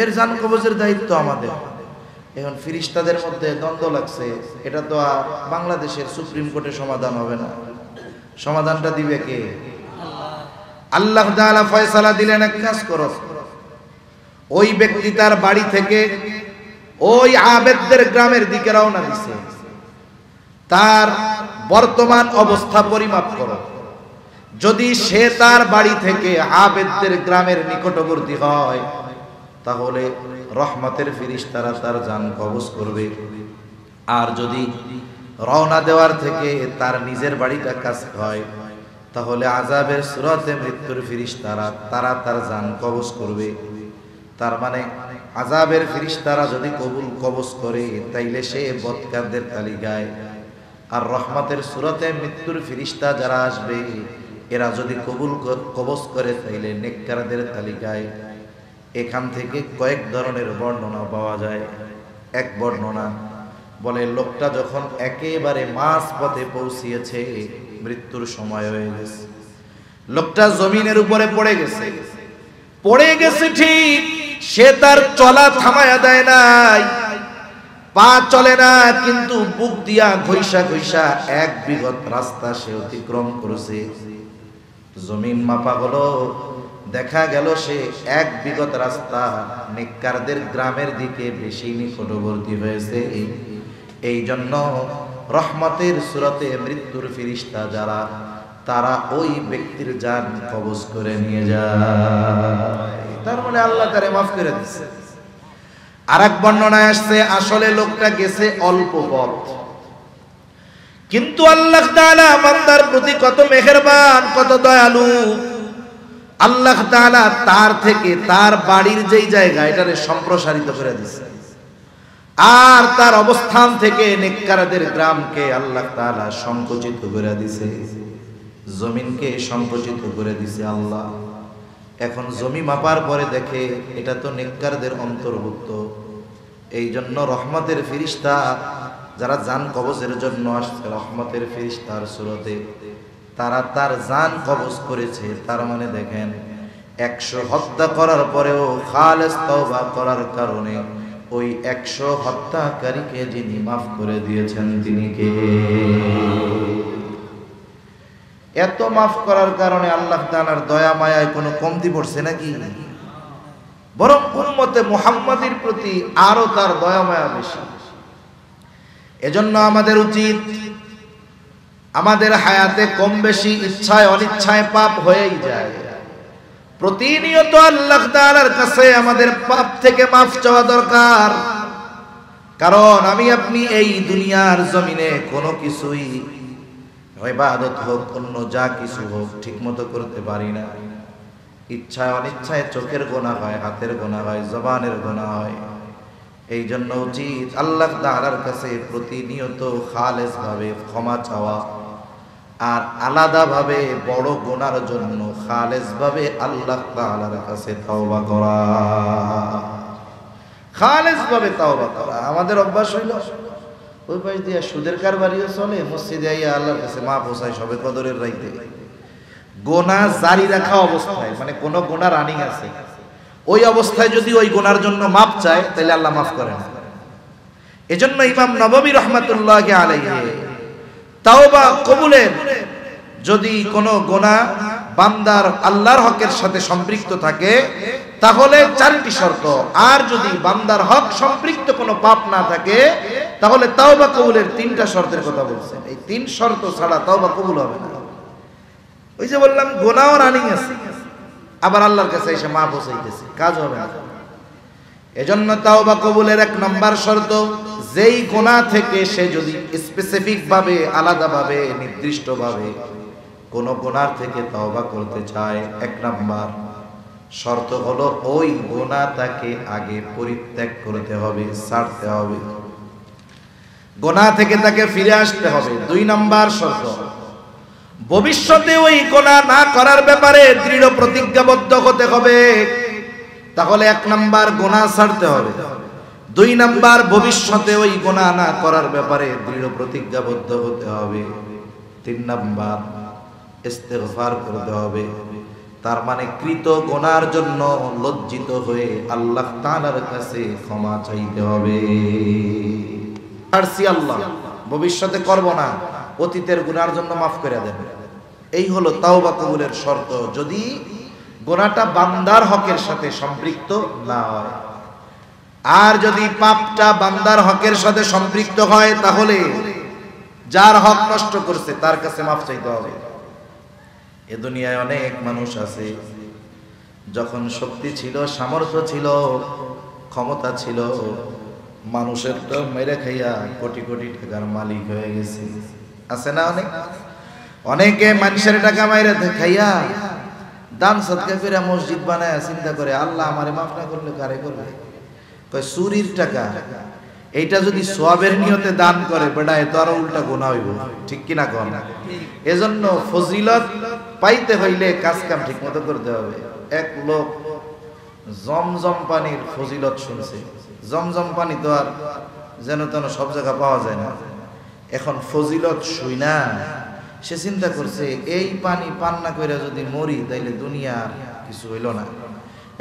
এর জান কবজের দায়িত্ব আমাদের। এখন ফেরেশতাদের মধ্যে দ্বন্দ্ব লাগছে। এটা তো আর বাংলাদেশের সুপ্রিম কোর্টে সমাধান হবে না, সমাধানটা দিবে কে? আল্লাহ তাআলা ফয়সালা দিলেন, এক কাজ করো, ওই ব্যক্তি তার বাড়ি থেকে ওই আবেদদের গ্রামের দিকে রওনা দিছে, তার বর্তমান অবস্থা পরিমাপ করো। যদি সে তার বাড়ি থেকে আবেদদের গ্রামের নিকটবর্তী হয়, তাহলে রহমতের ফেরেশতারা তার জান কবজ করবে। আর যদি রওনা দেওয়ার থেকে তার নিজের বাড়িটা কাছে হয়, তাহলে আযাবের সূরতে মৃত্যুর ফেরেশতারা তার জান কবজ করবে। তার মানে আযাবের ফেরেশতারা যদি কবজ করে, তাইলে সে বদকারদের তালিকায়, আর রহমতের সূরতে মৃত্যুর ফেরেশতা যারা আসবে, এরা যদি কবজ করে, তাইলে নেককারদের তালিকায়। এখান থেকে কয়েক ধরনের বর্ণনা পাওয়া যায়। এক বর্ণনা বলে লোকটা যখন একেবারে মাঝ পথে পৌঁছিয়েছে, মৃত্যুর সময় হয়ে গেছে, লোকটা জমিনের উপরে পড়ে গেছে ঠিক, সে তার চলা থামায়া দেয় নাই, পা চলে না, কিন্তু বুক দিয়া ঘইসা ঘইসা এক বিগত রাস্তা সে অতিক্রম করেছে। জমিন মাপা হলো, দেখা গেল সে এক বিগত রাস্তা নেককারদের গ্রামের দিকে বেশি নিকটবর্তী হয়েছে। এই জন্য রহমতের সূরতে মৃত্যুর ফেরেশতা যারা, তারা ওই ব্যক্তির জান কবজ করে নিয়ে যায়। তার মানে আল্লাহ তারে মাফ করে দিচ্ছে। আরেক বর্ণনায় আসছে আসলে লোকটা গেছে অল্প পথ, কিন্তু আল্লাহ তাআলা বান্দার প্রতি কত মেহেরবান, কত দয়ালু। আল্লাহ তাআলা তার থেকে তার বাড়ির যেই জায়গা এটারে সম্প্রসারিত করে দিয়েছে, আর তার অবস্থান থেকে নেককারদের গ্রামকে আল্লাহ তাআলা সংকুচিত করে দিয়েছে, জমিনকে সংকুচিত করে দিয়েছে আল্লাহ। এখন জমি মাপার পরে দেখে এটা তো নেককারদের অন্তর্ভুক্ত। এই জন্য রহমতের ফেরেশতা যারা জান কবজের জন্য আসছে, রহমতের ফেরেশতার সূরতে তারা তার জান কবজ করেছে। তার মানে দেখেন 100 হত্যা করার পরেও খালেস তওবা করার কারণে ওই 100 হত্যাকারীকে যিনি মাফ করে দিয়েছেন তিনি কে? এত মাফ করার কারণে আল্লাহ তাআলার দয়া মায়ায় কোনো কমতি পড়ছে নাকি? বরং উম্মতে মুহাম্মাদির প্রতি আরো তার দয়া মায়া বেশি। এজন্য আমাদের উচিত, আমাদের হায়াতে কম বেশি ইচ্ছায় অনিচ্ছায় পাপ হয়েই যায়, প্রতিনিয়ত আল্লাহ তাআলার কাছে আমাদের পাপ থেকে মাফ চাওয়া দরকার। কারণ আমি আপনি এই দুনিয়ার জমিনে কোনো কিছুই, ইবাদত হোক অন্য যা কিছু হোক, ঠিক মতো করতে পারি না। ইচ্ছায় অনিচ্ছায় চোখের গোনা হয়, হাতের গোনা হয়, জবানের গোনা হয়। এই জন্য উচিত আল্লাহ তাআলার কাছে প্রতিনিয়ত খালেস ভাবে ক্ষমা চাওয়া, আর আলাদা ভাবে বড় গুনার জন্য খালেস ভাবে আল্লাহ তাআলার কাছে তওবা করা, খালেস ভাবে তওবা করা। আমাদের অভ্যাস হইল ওই পাশ দিয়ে সুদের কারবারিও চলে, মসজিদে আইয়া আল্লাহর কাছে মাপ হোসায় সবে কদরের রাইতে গোনা জারি রাখা অবস্থায়, মানে কোন গোনা রানিং আছে, ওই অবস্থায় যদি ওই গোনার জন্য মাপ চায় তাহলে আল্লাহ মাফ করে না। এজন্য ইমাম নববী রাহমাতুল্লাহি আলাইহি তাওবা কবুলের যদি কোনো গোনা বান্দার আল্লাহর হকের সাথে সম্পৃক্ত থাকে তাহলে 4টি শর্ত, আর যদি বান্দার হক সম্পৃক্ত কোনো পাপ না থাকে তাহলে তাওবা কবুলের 3টা শর্তের কথা বলছেন। এই 3 শর্ত ছাড়া তাওবা কবুল হবে না। ওই যে বললাম গোনাও রানিং আছে, আবার আল্লাহর কাছে এসে মাফ হোসাইতেছে, কাজ হবে না। এজন্য তাওবা কবুলের 1 নম্বর শর্ত, যেই গোনা থেকে সে যদি স্পেসিফিক ভাবে, আলাদা ভাবে, নির্দিষ্ট ভাবে কোন গোনার থেকে তাওবা করতে চায়, 1 নম্বর শর্ত হলো ওই গোনা তাকে আগে পরিত্যাগ করতে হবে, ছাড়তে হবে, গোনা থেকে তাকে ফিরে আসতে হবে। 2 নম্বর শর্ত, ভবিষ্যতে ওই গোনা না করার ব্যাপারে দৃঢ় প্রতিজ্ঞাবদ্ধ হতে হবে। তাহলে 1 নাম্বার গোনা ছাড়তে হবে, 2 নাম্বার ভবিষ্যতে ওই গোনা না করার ব্যাপারে দৃঢ় প্রতিজ্ঞাবদ্ধ হতে হবে, 3 নাম্বার ইস্তেগফার করতে হবে। তার মানে কৃত গোনার জন্য লজ্জিত হয়ে আল্লাহ তাআলার কাছে ক্ষমা চাইতে হবে। আরসি আল্লাহ ভবিষ্যতে করব না, অতীতের গুনার জন্য মাফ করে দেবে। এই হলো তাওবা কবুলের শর্ত, যদি গোনাটা বান্দার হকের সাথে সম্পৃক্ত না হয়। আর যদি পাপটা বান্দার হকের সাথে সম্পৃক্ত হয় তাহলে যার হক নষ্ট করছে তার কাছে মাফ চাইতে হবে। এ দুনিয়ায় অনেক মানুষ আছে, যখন শক্তি ছিল, সামর্থ্য ছিল, ক্ষমতা ছিল, মানুষের তো মেরে খাইয়া কোটি কোটি টাকার মালিক হয়ে গেছে। আছে না অনেকে মানুষের টাকা মাইরে খাইয়া দান সদকা করে মসজিদ বানায় চিন্তা করে আল্লাহ আমারে মাফ না করলে কারে করবে? কয় চুরির টাকা এইটা যদি সওয়াবের নিয়তে দান করে বেটা এ তো আরো উল্টা গুনাহ হইব, ঠিক কি না কোন? এজন্য ফজিলত পাইতে হইলে কাজ কাম ঠিকমতো করতে হবে। এক লোক জমজম পানির ফজিলত শুনছে। জমজম পানি তো আর যেন তেন সব জায়গা পাওয়া যায় না। এখন ফজিলত শুই না, সে চিন্তা করছে এই পানি পান না করে যদি মরি তাইলে দুনিয়ার কিছু হইল না।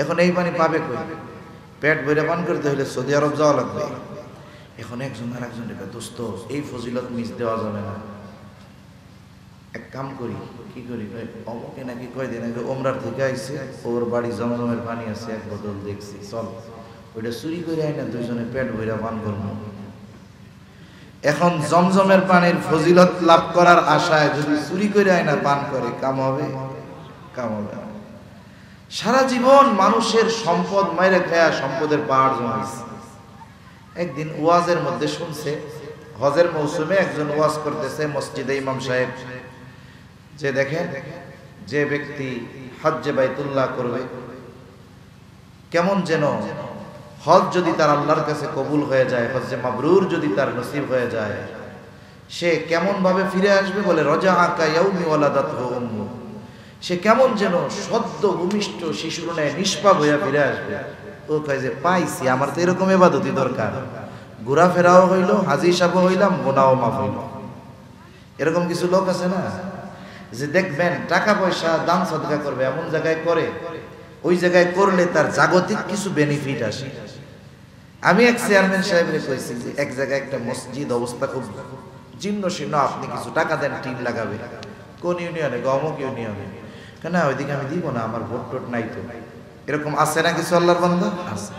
এখন এই পানি পাবে কই? পেট ভরে পান করতে হলে সৌদি আরব যাওয়া লাগবে। এখন একজন আর একজন দোস্ত এই ফজিলত মিস দেওয়া যাবে না, এক কাম করি। কি করি? অমুকে নাকি কয়দিন আগে ওমরার থেকে আইছে, ওর বাড়ি জমজমের পানি আছে এক বোতল, দেখছি চল ওইটা চুরি করে আয় না, দুইজনে পেট ভরে পান করবো। এখন জমজমের পানির ফজিলত লাভ করার আশায় যদি চুরি করে আয় না পান করে, কাম হবে? কাম হবে না। সারা জীবন মানুষের সম্পদ মাইরে খায়া সম্পদের পাহাড় জমাইছে। একদিন ওয়াজের মধ্যে শুনছে, হজের মৌসুমে একজন ওয়াজ করতেছে মসজিদে ইমাম সাহেব, যে দেখেন যে ব্যক্তি হজ্জে বাইতুল্লাহ করবে, কেমন যেন হজ যদি তার আল্লাহর কাছে কবুল হয়ে যায়, হজ্জে মাবরুর যদি তার নসিব হয়ে যায়, সে কেমন ভাবে ফিরে আসবে? বলে রজাআ কায়াউমি ওয়ালাদাতহু উম্মু, সে কেমন যেন সদ্য ভূমিষ্ঠ শিশুর ন্যায় নিষ্পাপ হইয়া ফিরে আসবে। ও কয় যে পাইছি, আমার তো এরকম ইবাদতই দরকার, ঘোরাফেরাও হইল, হাজি সাহেব হইলাম, গুনাহও মাফ হইল। এরকম কিছু লোক আছে না, যে দেখবেন টাকা পয়সা দান সদকা করবে, এমন জায়গায় করে ওই জায়গায় করলে তার জাগতিক কিছু বেনিফিট আসে। আমি এক চেয়ারম্যান সাহেবরে কইছি যে এক জায়গায় একটা মসজিদ অবস্থা খুব জীর্ণ শীর্ণ, আপনি কিছু টাকা দেন, টিন লাগাবে। কোন ইউনিয়নে? অমুক ইউনিয়নে। কেন? ওইদিকে আমি দিব না, আমার ভোট টোট নাই তো। এরকম আছে না কিছু আল্লাহর বান্দা? আছে।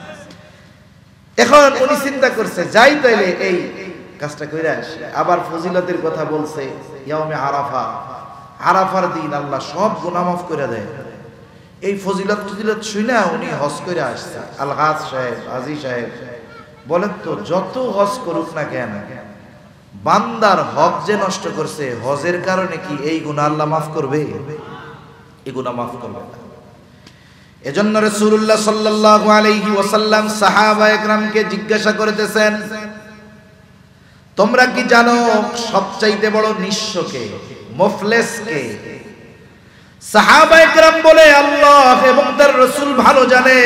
এখন উনি চিন্তা করছে যাই তাইলে এই কাজটা কইরা আসি। আবার ফজিলতের কথা বলছে, ইয়াউমে আরাফা, আরাফার দিন আল্লাহ সব গুনাহ মাফ করে দেয়। এই ফজিলত শুনে উনি হজ করে আসছে। আল হাজ সাহেব, হাজি সাহেব বলেন তো, যত হজ করুক না কেন, বান্দার হক যে নষ্ট করছে হজের কারণে, কি এই গুনাহ আল্লাহ মাফ করবে? এই গুনাহ মাফ করবে না। এজন্য রাসূলুল্লাহ সাল্লাল্লাহু আলাইহি ওয়াসাল্লাম সাহাবায়ে কেরামকে জিজ্ঞাসা করতেছেন, তোমরা কি জানো সবচাইতে বড় নিঃস্ব কে, মুফলিস কে? সাহাবায়ে কেরাম বলে আল্লাহ এবং তার রাসূল ভালো জানে।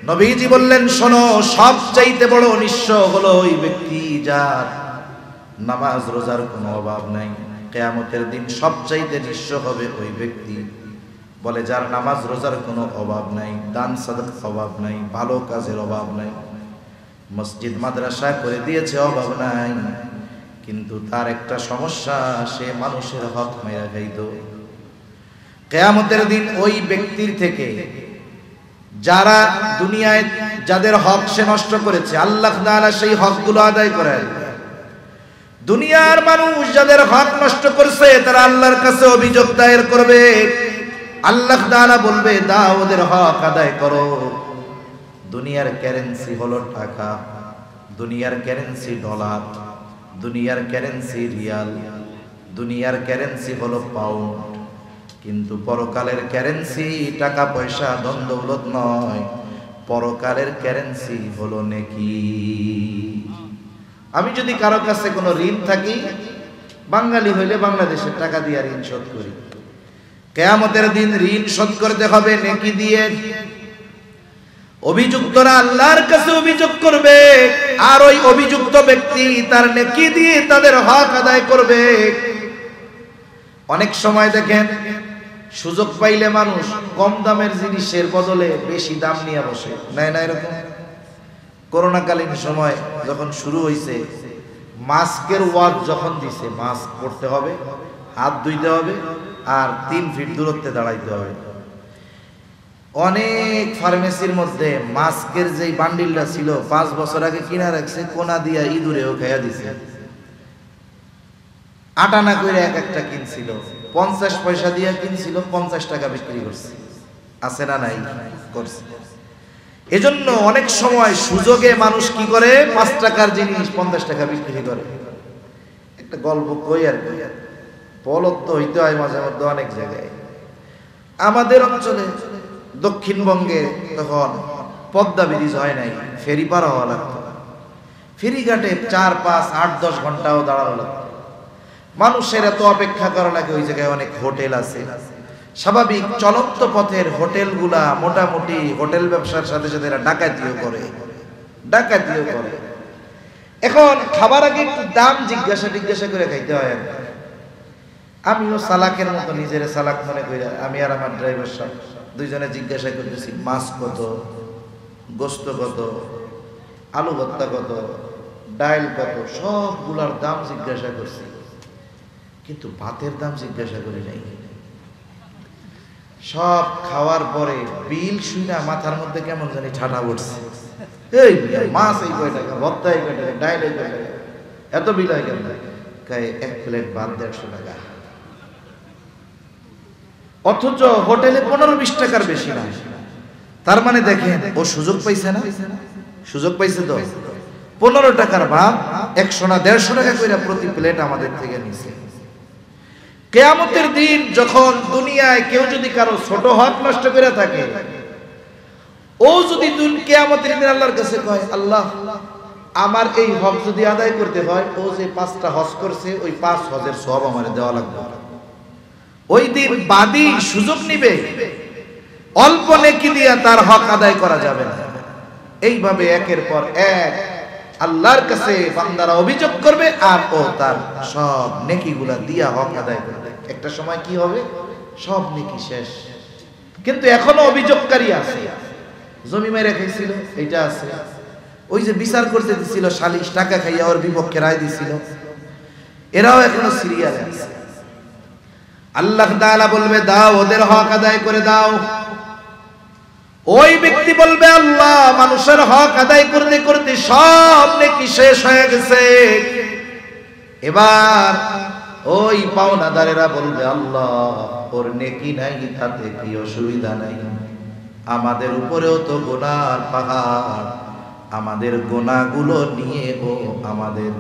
নবীজি বললেন, শোনো, সবচাইতে বড় নিঃস্ব হলো ওই ব্যক্তি যার নামাজ রোজার কোনো অভাব নাই। কিয়ামতের দিন সবচাইতে নিঃস্ব হবে ওই ব্যক্তি, বলে যার নামাজ রোজার কোনো অভাব নাই, দান সাদাকার অভাব নাই, ভালো কাজের অভাব নাই, মসজিদ মাদ্রাসা করে দিয়েছে অভাব নাই, কিন্তু তার একটা সমস্যা, সে মানুষের হক মেরা খাইতো। কিয়ামতের দিন ওই ব্যক্তির থেকে যারা দুনিয়ায় যাদের হক সে নষ্ট করেছে, আল্লাহ তাআলা সেই হকগুলো আদায় করেন। দুনিয়ার মানুষ যাদের হক নষ্ট করছে তারা আল্লাহর কাছে অভিযোগ দায়ের করবে। আল্লাহ তাআলা বলবে, দাও ওদের হক আদায় করো। দুনিয়ার কারেন্সি হলো টাকা, দুনিয়ার কারেন্সি ডলার, দুনিয়ার কারেন্সি রিয়াল, দুনিয়ার কারেন্সি হলো পাউন্ড, কিন্তু পরকালের কারেন্সি টাকা পয়সা ধন দৌলত নয়, পরকালের কারেন্সি হলো নেকি। আমি যদি কারো কাছে কোনো ঋণ থাকি, বাঙালি হইলে বাংলাদেশের টাকা দিয়ে ঋণ শোধ করি। কিয়ামতের দিন ঋণ শোধ করতে হবে নেকি দিয়ে। অভিযুক্তরা আল্লাহর কাছে অভিযোগ করবে, আর ওই অভিযুক্ত ব্যক্তি তার নেকি দিয়ে তাদের হক আদায় করবে। অনেক সময় দেখেন সুযোগ পাইলে মানুষ কম দামের জিনিসের বদলে বেশি দাম নিয়ে বসে, নাই না? এরকম করোনাকালীন সময় যখন শুরু হয়েছে, মাস্কের ওয়াজ যখন দিছে, মাস্ক পরতে হবে, হাত ধুইতে হবে, আর 3 ফিট দূরত্বে দাঁড়াইতে হবে। অনেক ফার্মেসির মধ্যে মাস্কের যেই বান্ডিলটা ছিল 5 বছর আগে কিনা রাখছে, কোনা দিয়া ইঁদুরেও খাইয়া দিছে। আটানা করে এক একটা কিনছিল, 50 পয়সা দিয়ে কিনছিল, 50 টাকা বিক্রি করছে। আছে না? নাই? করছে। এজন্য অনেক সময় সুযোগে মানুষ কি করে, 5 টাকার জিনিস 50 টাকা বিক্রি করে। একটা গল্প কই আর কি, পলত্ব হইতে হয় মাঝে মধ্যে অনেক জায়গায়। আমাদের অঞ্চলে দক্ষিণবঙ্গে তখন পদ্মা ব্রিজ হয় নাই, ফেরি পার হওয়া লাগতো। ফেরিঘাটে 4, 5, 8, 10 ঘন্টাও দাঁড়ানো লাগতো। মানুষের এত অপেক্ষা করা লাগে, ওই জায়গায় অনেক হোটেল আছে, স্বাভাবিক চলন্ত পথের হোটেলগুলা মোটামুটি হোটেল ব্যবসার সাথে সাথে এরা ডাকাতিও করে। এখন খাবার আগে একটু দাম জিজ্ঞাসা করে খাইতে হয়। আমিও সালাকের মতো নিজের সালাক মনে করি, আমি আর আমার ড্রাইভার সাহেব দুইজনে জিজ্ঞাসা করতেছি মাছ কত, গোস্ত কত, আলু ভর্তা কত, ডাল কত, সবগুলার দাম জিজ্ঞাসা করছি, কিন্তু ভাতের দাম জিজ্ঞাসা করি নাই। সব খাওয়ার পরে বিল শুনে মাথার মধ্যে কেমন জানি ঠাটা পড়ছে, এই মাছ এই কয় টাকা, ভর্তা এই কয় টাকা, ডাল এই কয় টাকা, এত বিল হয় কেন? এক প্লেট ভাত 150 টাকা, অথচ হোটেলে 15-20 টাকার বেশি না। তার মানে দেখেন ও সুযোগ পাইছে না? সুযোগ পাইছে তো। 15 টাকার ভাত 100 না 150 টাকা করে প্রতি প্লেট আমাদের থেকে নিছে। কিয়ামতের দিন যখন দুনিয়ায় কেউ যদি কারো ছোট হক নষ্ট করে থাকে, ও যদি কিয়ামতের দিন আল্লাহর কাছে কয়, আল্লাহ আমার এই হক যদি আদায় করতে হয়, ও যে 5টা হজ করছে ওই 5 হজের সওয়াব আমারে দেওয়া লাগবে। ওই দিন বাদী সুযোগ নিবে, অল্প নেকি দিয়া তার হক আদায় করা যাবে না। এইভাবে একের পর এক আল্লাহর কাছে বান্দারা অভিযোগ করবে, আর ও তার সব নেকিগুলা দিয়া হক আদায় করবে। একটা সময় কি হবে, সব নেকি শেষ, কিন্তু এখনো অভিযোগকারী আছে। জমি মেরে খাইছিল এটা আছে, ওই যে বিচার করতে দিছিল সালিশ টাকা খাইয়া ওর বিপক্ষে রায় দিছিল, এরাও এখনো সিরিয়ালে আছে। আল্লাহ তাআলা বলবে দাও, ওদের হক আদায় করে দাও। ওই ব্যক্তি বলবে আল্লাহ মানুষের হক আদায় করতে করতে সব নেকি শেষ হয়ে গেছে। এবার ওই পাওনাদারেরা বলবে আল্লাহ ওর নেকি নাই, তাতে কি অসুবিধা নাই, আমাদের উপরেও তো গুনার পাহাড়, আমাদের গুনাহগুলো নিয়ে ও আমাদের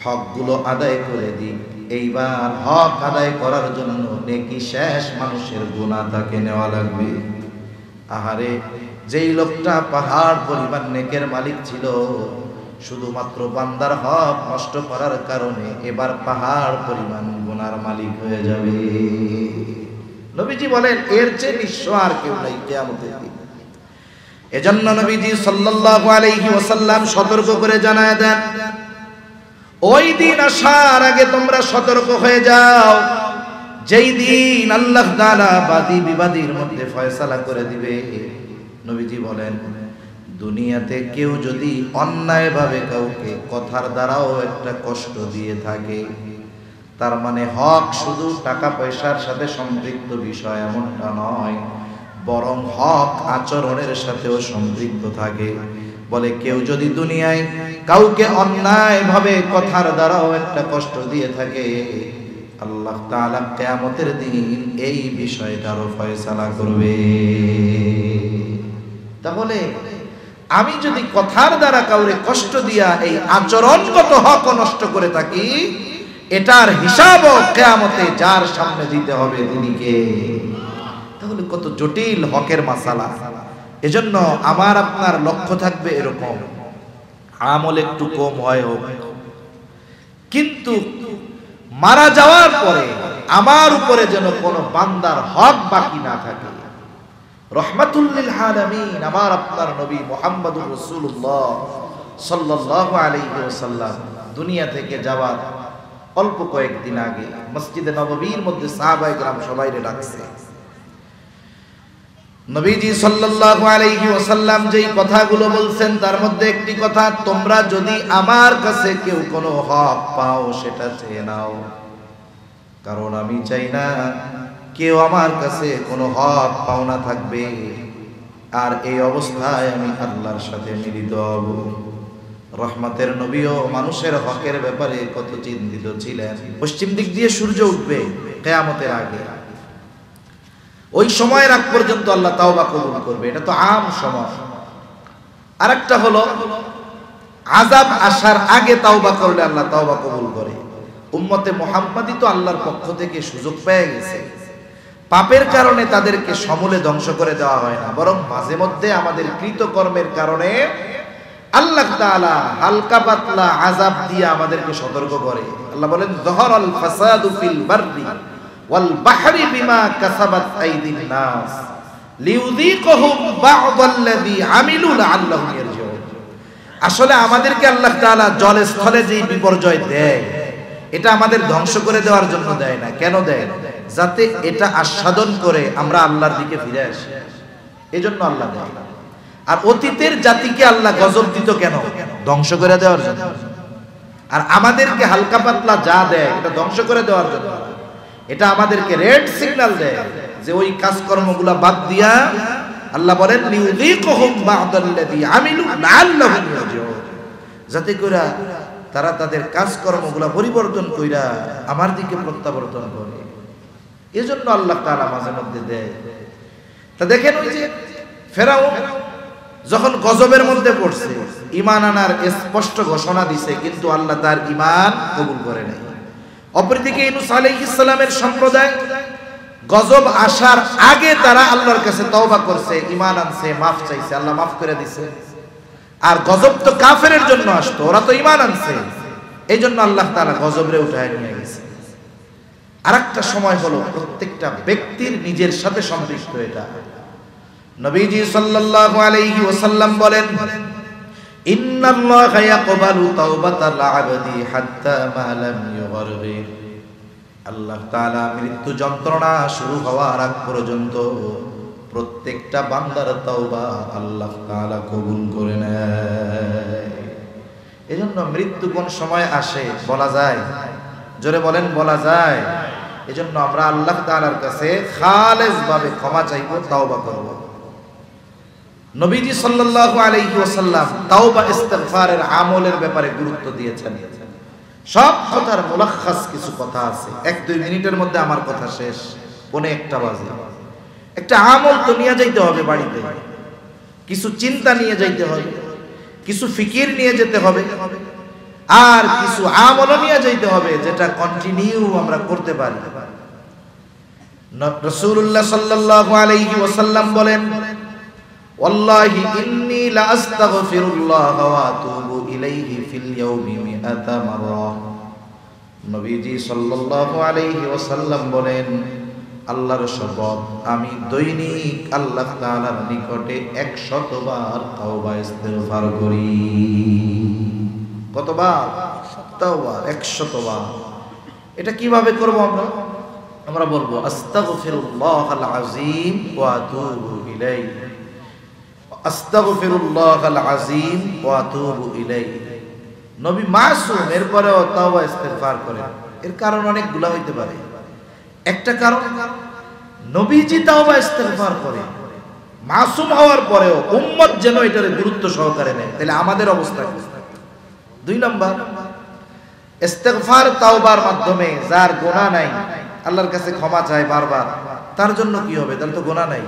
হকগুলো আদায় করে দিই। এইবার হক আদায় করার জন্য নেকি শেষ মানুষের গুনাহ তাকে নেওয়া লাগবে। আহারে, যেই লোকটা পাহাড় পরিমাণ নেকের মালিক ছিল, শুধুমাত্র বান্দার হক নষ্ট করার কারণে এবার পাহাড় পরিমাণ গুনার মালিক হয়ে যাবে। নবীজি বলেন এর চেয়ে নিঃস্ব আর কেউ নাই কিয়ামতের দিন। এজন্য নবীজি সাল্লাল্লাহু আলাইহি ওয়াসাল্লাম সতর্ক করে জানায় দেন, ওই দিন আসার আগে তোমরা সতর্ক হয়ে যাও, যেই দিন আল্লাহ তাআলা বাদী বিবাদীর মধ্যে ফয়সালা করে দিবে। নবীজি বলেন দুনিয়াতে কেউ যদি অন্যায়ভাবে কাউকে কথার দ্বারাও একটা কষ্ট দিয়ে থাকে, তার মানে হক শুধু টাকা পয়সার সাথে সম্পৃক্ত বিষয় এমনটা নয়, বরং হক আচরণের সাথেও সম্পৃক্ত থাকে। বলে কেউ যদি দুনিয়ায় কাউকে অন্যায়ভাবে কথার দ্বারাও একটা কষ্ট দিয়ে থাকে, আল্লাহ তাআলা কিয়ামতের দিন এই বিষয়টারও ফয়সালা করবে। তাহলে আমি যদি কথার দ্বারা কাউরে কষ্ট দিয়া এই আচরণগত হক নষ্ট করে থাকি, এটার হিসাবও কিয়ামতে যার সামনে দিতে হবে তিনি কে? তাহলে কত জটিল হকের মাসালা। এজন্য আমার আপনার লক্ষ্য থাকবে এরকম, আমল একটু কম হয় হোক, কিন্তু মারা যাওয়ার পরে আমার উপরে যেন কোনো বান্দার হক বাকি না থাকে। রহমাতুল লিল আলামিন আমার আপনার নবী মুহাম্মদুর রাসূলুল্লাহ সাল্লাল্লাহু আলাইহি ওয়াসাল্লাম দুনিয়া থেকে যাওয়ার অল্প কয়েকদিন আগে মসজিদে নববীর মধ্যে সাহাবায়ে কেরাম সবাইরে ডাকছে। নবীজি সাল্লাল্লাহু আলাইহি ওয়াসাল্লাম যেই কথাগুলো বলছেন তার মধ্যে একটি কথা, তোমরা যদি আমার কাছে কেউ কোনো হক পাও সেটা চেয়ে নাও, কারণ আমি চাই না কেউ আমার কাছে কোনো হক পাওনা থাকবে আর এই অবস্থায় আমি আল্লাহর সাথে মিলিত হব। রহমতের নবীও মানুষের হকের ব্যাপারে কত চিন্তিত ছিলেন। পশ্চিম দিক দিয়ে সূর্য উঠবে কিয়ামতের আগে, ওই সময়ের আগ পর্যন্ত আল্লাহ তাওবা কবুল করবে, এটা তো আম সময়। আরেকটা হলো আযাব আসার আগে তাওবা করলে আল্লাহ তাওবা কবুল করে। উম্মতে মুহাম্মাদি তো আল্লাহর পক্ষ থেকে সুযোগ পেয়ে গেছে, পাপের কারণে তাদেরকে সমূলে ধ্বংস করে দেওয়া হয় না, বরং মাঝে মধ্যে আমাদের কৃতকর্মের কারণে আল্লাহ তাআলা হালকা পাতলা আযাব দিয়ে আমাদেরকে সতর্ক করে। আল্লাহ বলেন যহরাল ফাসাদু ফিল বাররি ওয়াল বাহরি বিমা কাসাবাত আইদিন নাস লিউযীকুহুম বা'দাল্লাযী আমিলু লাআল্লাহুম ইয়ারজিউন। আসলে আমাদেরকে আল্লাহ তাআলা জলে স্থলে যে বিপর্যয় দেয় এটা আমাদের ধ্বংস করে দেওয়ার জন্য দেয় না। কেন দেয়? যাতে এটা আস্বাদন করে আমরা আল্লাহর দিকে ফিরে আসি, এজন্য আল্লাহ দেয়। আর অতীতের জাতিকে আল্লাহ গজব দিত কেন? ধ্বংস করে দেওয়ার জন্য। আর আমাদেরকে হালকা পাতলা যা দেয় এটা ধ্বংস করে দেওয়ার জন্য। এটা আমাদেরকে রেড সিগন্যাল দেয় যে ওই কাজকর্মগুলা বাদ দিয়া আল্লাহ বলেন লিউযীকুহুম বা'দাল্লাযী আমিলু লাআল্লাহুম ইয়ারজিউন, যাতে করে তারা তাদের কাজকর্মগুলা পরিবর্তন কইরা আমার দিকে প্রত্যাবর্তন করে। এজন্য আল্লাহ তাআলা মাঝে মধ্যে দেয়। তা দেখেন ওই যে ফেরাউন যখন গজবের মধ্যে পড়ছে, ঈমান আনার স্পষ্ট ঘোষণা দিছে, কিন্তু আল্লাহ তার ঈমান কবুল করে নাই। অপরদিকে ইউনূস আলাইহিস সালামের সম্প্রদায় গজব আসার আগে তারা আল্লাহর কাছে তওবা করছে, ঈমান আনছে, মাফ চাইছে, আল্লাহ মাফ করে দিছে। আর গজব তো কাফেরের জন্য আসতো, ওরা তো ঈমান আনছে, এইজন্য আল্লাহ তাআলা গজবরে উঠায় নিয়ে গেছে। আরেকটা সময় হলো প্রত্যেকটা ব্যক্তির নিজের সাথে সম্পৃক্ত। এটা নবীজি সাল্লাল্লাহু আলাইহি ওয়াসাল্লাম বলেন, ইন্নাল্লাহা ইয়াকবালু তাওবাতাল আবদি হাত্তা মা লাম ইউগরগির। আল্লাহ তাআলা মৃত্যু যন্ত্রণা শুরু হওয়ার আগ পর্যন্ত প্রত্যেকটা বান্দার তওবা আল্লাহ তাআলা কবুল করে নেয়। এজন্য মৃত্যু কোন সময় আসে বলা যায়? জোরে বলেন, বলা যায়? এজন্য আমরা আল্লাহ তাআলার কাছে খালেস ভাবে ক্ষমা চাইবো, তওবা করব। নবীজি সাল্লাল্লাহু আলাইহি ওয়াসাল্লাম তাওবা ইস্তিগফারের আমলের ব্যাপারে গুরুত্ব দিয়েছেন। সব কথার মুলাখাস কিছু কথা আছে, 1-2 মিনিটের মধ্যে আমার কথা শেষ, পৌনে 1টা বাজে। একটা আমল তো নিয়ে যাইতে হবে বাড়িতে, কিছু চিন্তা নিয়ে যাইতে হবে, কিছু ফিকির নিয়ে যেতে হবে, আর কিছু আমলও নিয়ে যাইতে হবে যেটা কন্টিনিউ আমরা করতে পারি। রাসূলুল্লাহ সাল্লাল্লাহু আলাইহি ওয়াসাল্লাম বলেন, ওয়াল্লাহি ইন্নী লা আস্তাগফিরুল্লাহ ওয়া আতুবু ইলাইহি ফিল ইয়াউমি মিআতা মাররা। নবীজি সাল্লাল্লাহু আলাইহি ওয়াসাল্লাম বলেন, আল্লাহর শপথ, আমি দৈনিক আল্লাহ তাআলার নিকটে 100 বার তওবা ইস্তিগফার করি। কতবার? তওবা 100 বার। এটা কিভাবে করব আমরা? আমরা বলবো আস্তাগফিরুল্লাহাল আযীম ওয়া আতুবু ইলাইহি, আস্তাগফিরুল্লাহাল আযীম ওয়া আতুবু ইলাইহি। নবী মাসুম, এরপরেও তওবা ইস্তিগফার করেন। এর কারণ অনেকগুলা হইতে পারে। একটা কারণ, নবীজি তাওবা ইস্তিগফার করে, মাসুম হওয়ার পরেও উম্মত যেন এটার গুরুত্ব সহকারে নেয়। তাহলে আমাদের অবস্থা কি? 2 নাম্বার, ইস্তিগফার তাওবার মাধ্যমে যার গুনাহ নাই আল্লাহর কাছে ক্ষমা চায় বারবার, তার জন্য কি হবে? তার তো গুনাহ নাই।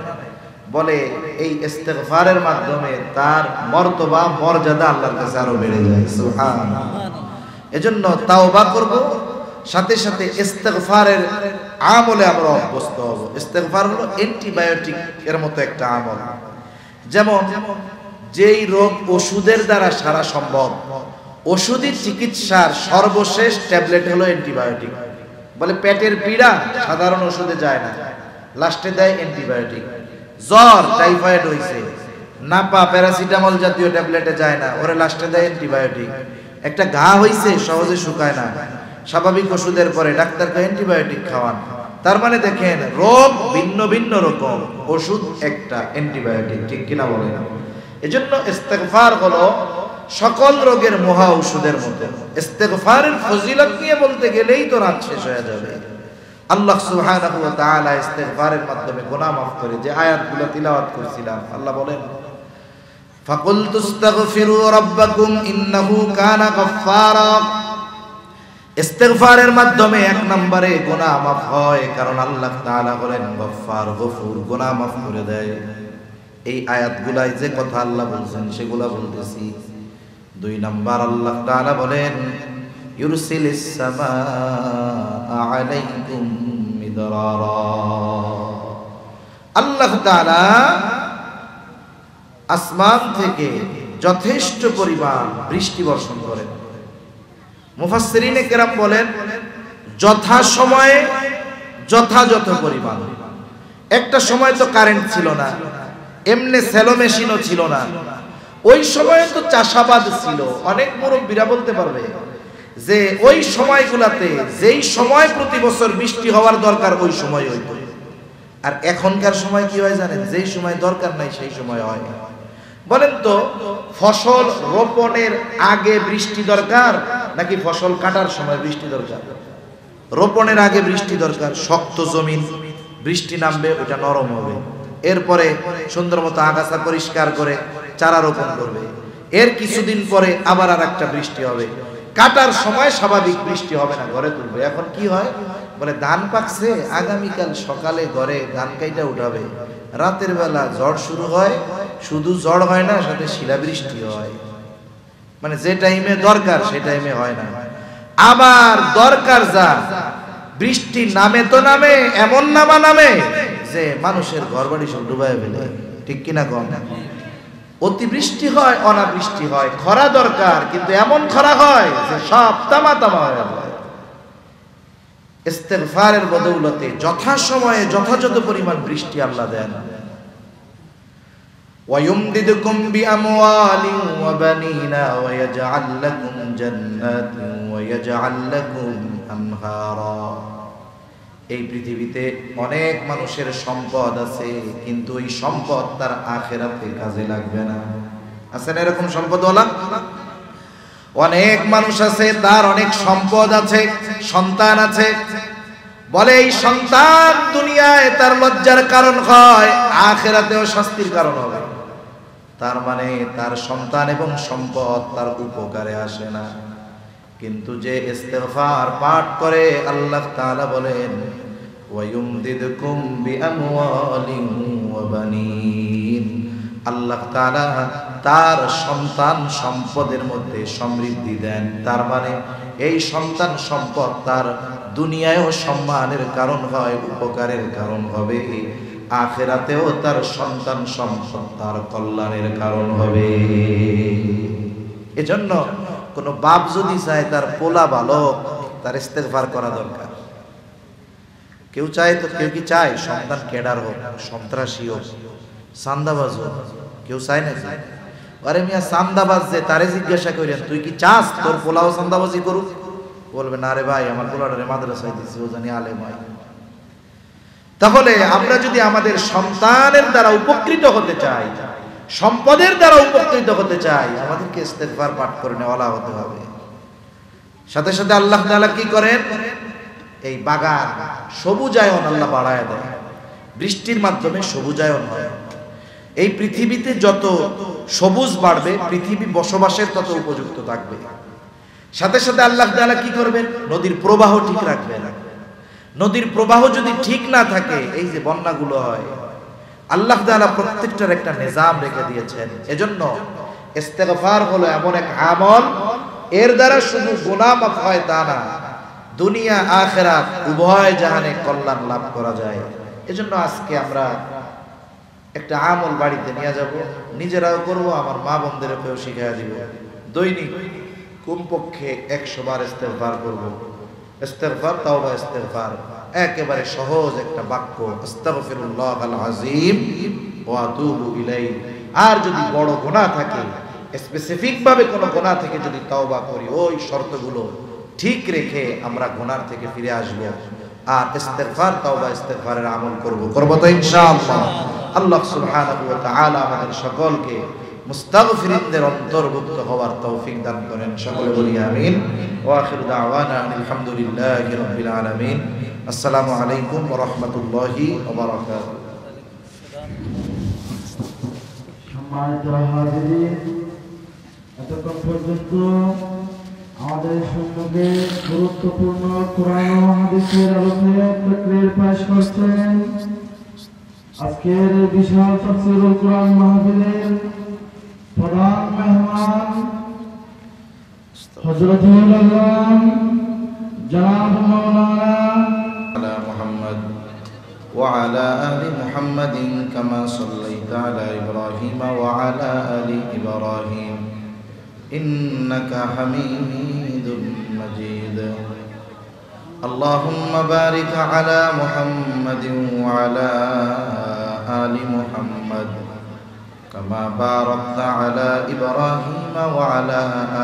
বলে এই ইস্তিগফারের মাধ্যমে তার মর্তবা, মর্যাদা আল্লাহর কাছে আরো বেড়ে যায়। সুবহানাল্লাহ। এজন্য তাওবা করব, সাথে সাথে ইস্তিগফারের আমলে আমরা অভ্যস্ত হব। ইস্তিগফার হলো অ্যান্টিবায়োটিক এর মতো একটা আমল। যেমন যেই রোগ ওষুধের দ্বারা সারা সম্ভব, ওষুধি চিকিৎসার সর্বশেষ ট্যাবলেট হলো অ্যান্টিবায়োটিক। বলে পেটের পীড়া সাধারণ ওষুধে যায় না, লাস্টে দেয় অ্যান্টিবায়োটিক। জ্বর, টাইফয়েড হইছে, নাপা, প্যারাসিটামল জাতীয় ট্যাবলেটে যায় না, ওরে লাস্টে দেয় অ্যান্টিবায়োটিক। একটা ঘা হইছে, সহজে শুকায় না, স্বাভাবিক ওষুধের পরে ডাক্তারকে অ্যান্টিবায়োটিক খাওয়ান। তার মানে দেখেন রোগ ভিন্ন ভিন্ন রকম, ওষুধ একটা, অ্যান্টিবায়োটিক। ঠিক কিনা বলেন? এজন্য ইস্তিগফার হলো সকল রোগের মহা ঔষধের মতো। ইস্তিগফারের ফজিলত নিয়ে বলতে গেলেই তো রাত শেষ হয়ে যাবে। আল্লাহ সুবহানাহু ওয়া তাআলা ইস্তিগফারের মাধ্যমে গুনাহ মাফ করে। যে আয়াতগুলো তিলাওয়াত করেছিলাম, আল্লাহ বলেন, ফাকুলতু ইস্তাগফিরু রাব্বাকুম ইন্নাহু কানা গাফফারা। ইস্তিগফারের মাধ্যমে 1 নম্বরে গুনাহ মাফ হয়, কারণ আল্লাহ তাআলা বলেন গফফার, গফুর, গুনাহ মাফ করে দেয়। এই আয়াতগুলাই যে কথা আল্লাহ বলছেন সেগুলা বলতেছি। 2 নাম্বার, আল্লাহ তাআলা বলেন ইউরসিলিস সামাআ আলাইকুম মিদরারা। আল্লাহ তাআলা আসমান থেকে যথেষ্ট পরিমাণ বৃষ্টি বর্ষণ করেন। মুফাসসিরিনে কেরাম বলেন যথা সময়ে যথাযথ পরিমাণ। একটা সময় তো কারেন্ট ছিল না, এমনি সেলো মেশিনও ছিল না, ওই সময় তো চাষাবাদ ছিল। অনেক মুরব্বীরা বলতে পারবে যে ওই সময়গুলাতে যেই সময় প্রতি বছর বৃষ্টি হওয়ার দরকার ওই সময় হইতো। আর এখনকার সময় কি হয় জানেন? যেই সময় দরকার নাই সেই সময় হয়। বলেন তো, ফসল রোপণের আগে বৃষ্টি দরকার নাকি ফসল কাটার সময় বৃষ্টি দরকার? রোপণের আগে বৃষ্টি দরকার। শক্ত জমিন, বৃষ্টি নামবে, ওটা নরম হবে, এরপরে সুন্দর মতো আগাছা পরিষ্কার করে চারা রোপণ করবে, এর কিছুদিন পরে আবার আর একটা বৃষ্টি হবে। কাটার সময় স্বাভাবিক বৃষ্টি হবে না, ঘরে তুলবে। এখন কি হয়? বলে ধান পাকছে, আগামীকাল সকালে ঘরে ধান কাইটা উঠাবে, রাতের বেলা ঝড় শুরু হয়। শুধু ঝড় হয় না, সাথে শিলাবৃষ্টি হয়। মানে যে টাইমে দরকার সে টাইমে হয় না। আবার দরকার যা, বৃষ্টি নামে তো নামে, এমন নামে যে মানুষের ঘরবাড়ি সব ডুবায় ফেলে। ঠিক কিনা কম? অতিবৃষ্টি হয়, অনাবৃষ্টি হয়। খরা দরকার, কিন্তু এমন খরা হয় যে সব তামা হয়ে যায়। ইস্তেগফারের বদৌলতে যথাসময়ে যথাযথ পরিমাণ বৃষ্টি আল্লাহ দেন। وَيُمْدِدْكُمْ بِأَمْوَالٍ وَبَنِينَ وَيَجْعَلْ لَكُمْ جَنَّاتٍ وَيَجْعَلْ لَكُمْ أَنْهَارًا। এই পৃথিবীতে অনেক মানুষের সম্পদ আছে, কিন্তু এই সম্পদ তার আখিরাতে কাজে লাগবে না। আছে না এরকম সম্পদওয়ালা? অনেক মানুষ আছে, তার অনেক সম্পদ আছে, সন্তান আছে, বলে এই সন্তান দুনিয়ায় তার লজ্জার কারণ হয়, আখিরাতেও শাস্তির কারণ হবে। তার মানে তার সন্তান এবং সম্পদ তার উপকারে আসে না। কিন্তু যে ইস্তেগফার পাঠ করে, আল্লাহ তাআলা বলেন ওয়ায়ুমদিদকুম বিআমওয়ালিন ওয়া বানিন, আল্লাহ তাআলা তার সন্তান সম্পদের মধ্যে সমৃদ্ধি দেন। তার মানে এই সন্তান সম্পদ তার দুনিয়ায়ও সম্মানের কারণ হয়, উপকারের কারণ হবে, আখিরাতেও তার সন্তান সম্পদ তার কল্যাণের কারণ হবে। এজন্য কোন বাপ যদি চায় তার পোলা বালক, তার ইস্তেগফার করা দরকার। কেউ চায় তো, কেউ কি চায় সন্তান ক্যাডার হোক, সন্ত্রাসী হোক, চান্দাবাজ হোক? কেউ চায় না? আরে মিয়া, চান্দাবাজ যে, তারে জিজ্ঞাসা করেন তুই কি চাস তোর পোলাও চান্দাবাজি করুক? বলবে না রে ভাই, আমার পোলাটারে মাদ্রাসায় দিচ্ছি, ও জানি আলেম হয়। তাহলে আমরা যদি আমাদের সন্তানের দ্বারা উপকৃত হতে চাই, সম্পদের দ্বারা উপকৃত হতে চাই, আমাদেরকে ইস্তেগফার পাঠ করে নেওয়ালা হতে হবে। সাথে সাথে আল্লাহ তাআলা কি করেন? এই বাগান সবুজায়ন আল্লাহ বাড়ায় দেয়, বৃষ্টির মাধ্যমে সবুজায়ন হয়। এই পৃথিবীতে যত সবুজ বাড়বে, পৃথিবী বসবাসের তত উপযুক্ত থাকবে। সাথে সাথে আল্লাহ তাআলা কি করবেন? নদীর প্রবাহ ঠিক রাখবেন। নদীর প্রবাহ যদি ঠিক না থাকে, এই যে বন্যাগুলো হয়, আল্লাহ তাআলা প্রত্যেকটার একটা নিজাম রেখে দিয়েছেন। এজন্য ইস্তেগফার হলো এমন এক আমল, এর দ্বারা শুধু গুনাহ মাফ হয় তা না, দুনিয়া আখিরাত উভয় জাহানে কল্যাণ লাভ করা যায়। এজন্য আজকে আমরা একটা আমল বাড়িতে নিয়ে যাব, নিজেরাও করব, আমার মা বোনদেরকেও শিখিয়ে দিব। দৈনিক কমপক্ষে 100 বার ইস্তেগফার করব। ইস্তেগফার, তাওবা ইস্তেগফার, একেবারে সহজ একটা বাক্য, আস্তাগফিরুল্লাহাল আযীম ওয়া আতুবু ইলাইহি। আর যদি বড় গুনাহ থাকে, স্পেসিফিক ভাবে কোনো গুনাহ থেকে যদি তাওবা করি, ওই শর্তগুলো ঠিক রেখে আমরা গুনাহ থেকে ফিরে আসব। আর ইস্তেগফার, তাওবা ইস্তেগফারের আমল করব তো ইনশাআল্লাহ। আল্লাহ সুবহানাহু ওয়া তাআলা আমাদের সকলকে মুস্তাগফিরিনদের অন্তর্ভুক্ত হওয়ার তৌফিক দান করেন। সকলে বলি আমিন। ওয়া আখিরু দাওয়ানা আলহামদুলিল্লাহি রাব্বিল আলামিন। আসসালামু আলাইকুম ওয়া রাহমাতুল্লাহি ওয়া বারাকাতুহু। সম্মানিত হাজিরিন, এতক্ষণ পর্যন্ত আমাদের সম্মুখে গুরুত্বপূর্ণ কোরআন ও হাদিসের আলোচনা তাকরীর পেশ করছেন আজকের বিশাল তাফসীরুল কোরআন মাহফিলের প্রধান মেহমান হযরতুল আযম জনাব মাওলানা আলা মুহাম্মদ ওয়া আলা আলি মুহাম্মাদিন কামা সাল্লাইতা আলা ইব্রাহিম ওয়া আলা আলি ইব্রাহিম ইন্নাকা হামিদুম মাজিদ। اللهم بارك على محمد وعلى آل محمد كما باركت على إبراهيم وعلى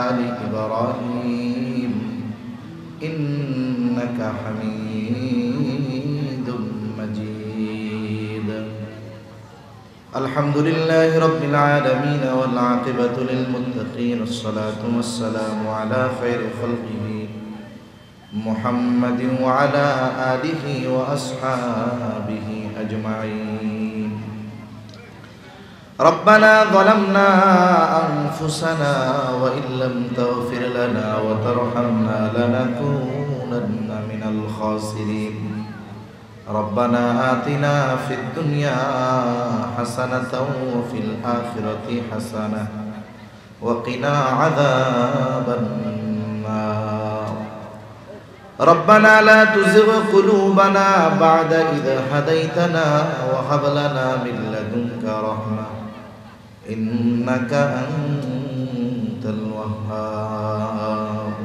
آل إبراهيم إنك حميد مجيد. الحمد لله رب العالمين والعاقبة للمتقين، الصلاة والسلام على خير خلقه محمد وعلى آله وأصحابه أجمعين. ربنا ظلمنا أنفسنا وإن لم تغفر لنا وترحمنا لنكونن من الخاسرين. ربنا آتنا في الدنيا حسنة وفي الآخرة حسنة وقنا عذاب النار. ربنا لا تزغ قلوبنا بعد إذ هديتنا وهب لنا من لدنك رحمة إنك أنت الوهاب.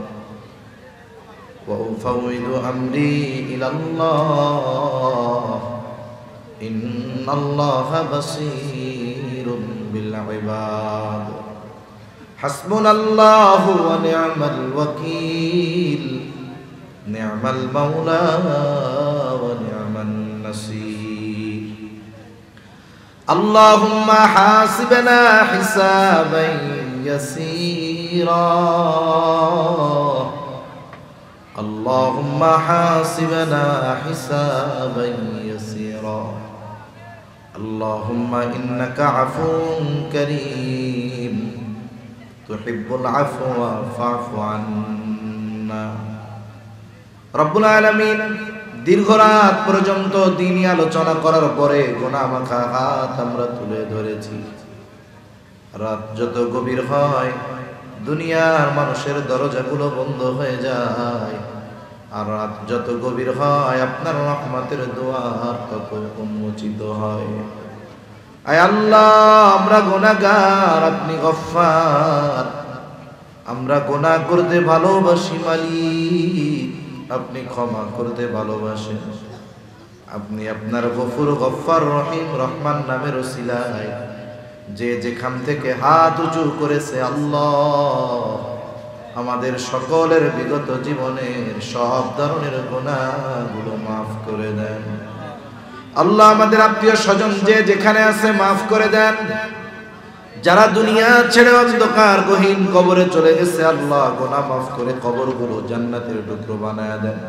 وأفوض أمري إلى الله إن الله بصير بالعباد. حسبنا الله ونعم الوكيل، نعم المولى ونعم النصير. اللهم حاسبنا حسابا يسيرا، اللهم حاسبنا حسابا يسيرا. اللهم إنك عفو كريم تحب العفو فاعف عنا। রব্বুল আলামিন দীর্ঘ রাত পর্যন্ত দ্বীনি আলোচনা করার পরে গুনাহমাখা হাত আমরা তুলে ধরেছি। রাত যত গভীর হয় দুনিয়ার মানুষের দরজাগুলো বন্ধ হয়ে যায়, আর রাত যত গভীর হয় আপনার রহমতের দুয়ার তত উন্মোচিত হয়। আয় আল্লাহ, আমরা গুনাহগার, আপনি গফফার। আমরা গুনাহ করতে ভালোবাসি মালিক, আপনি ক্ষমা করতে ভালোবাসেন। আপনি আপনার গফুর গফফার রহিম রহমান নামের ওসিলায় যে যেখান থেকে হাত উঁচু করেছে আল্লাহ আমাদের সকলের বিগত জীবনের সব ধরনের গুনাহগুলো মাফ করে দেন। আল্লাহ আমাদের আত্মীয় স্বজন যে যেখানে আছে মাফ করে দেন। যারা দুনিয়া ছেড়ে অন্ধকার গহীন কবরে চলে গেছে আল্লাহ গুনাহ মাফ করে কবরগুলো জান্নাতের টুকরো বানায় দেন।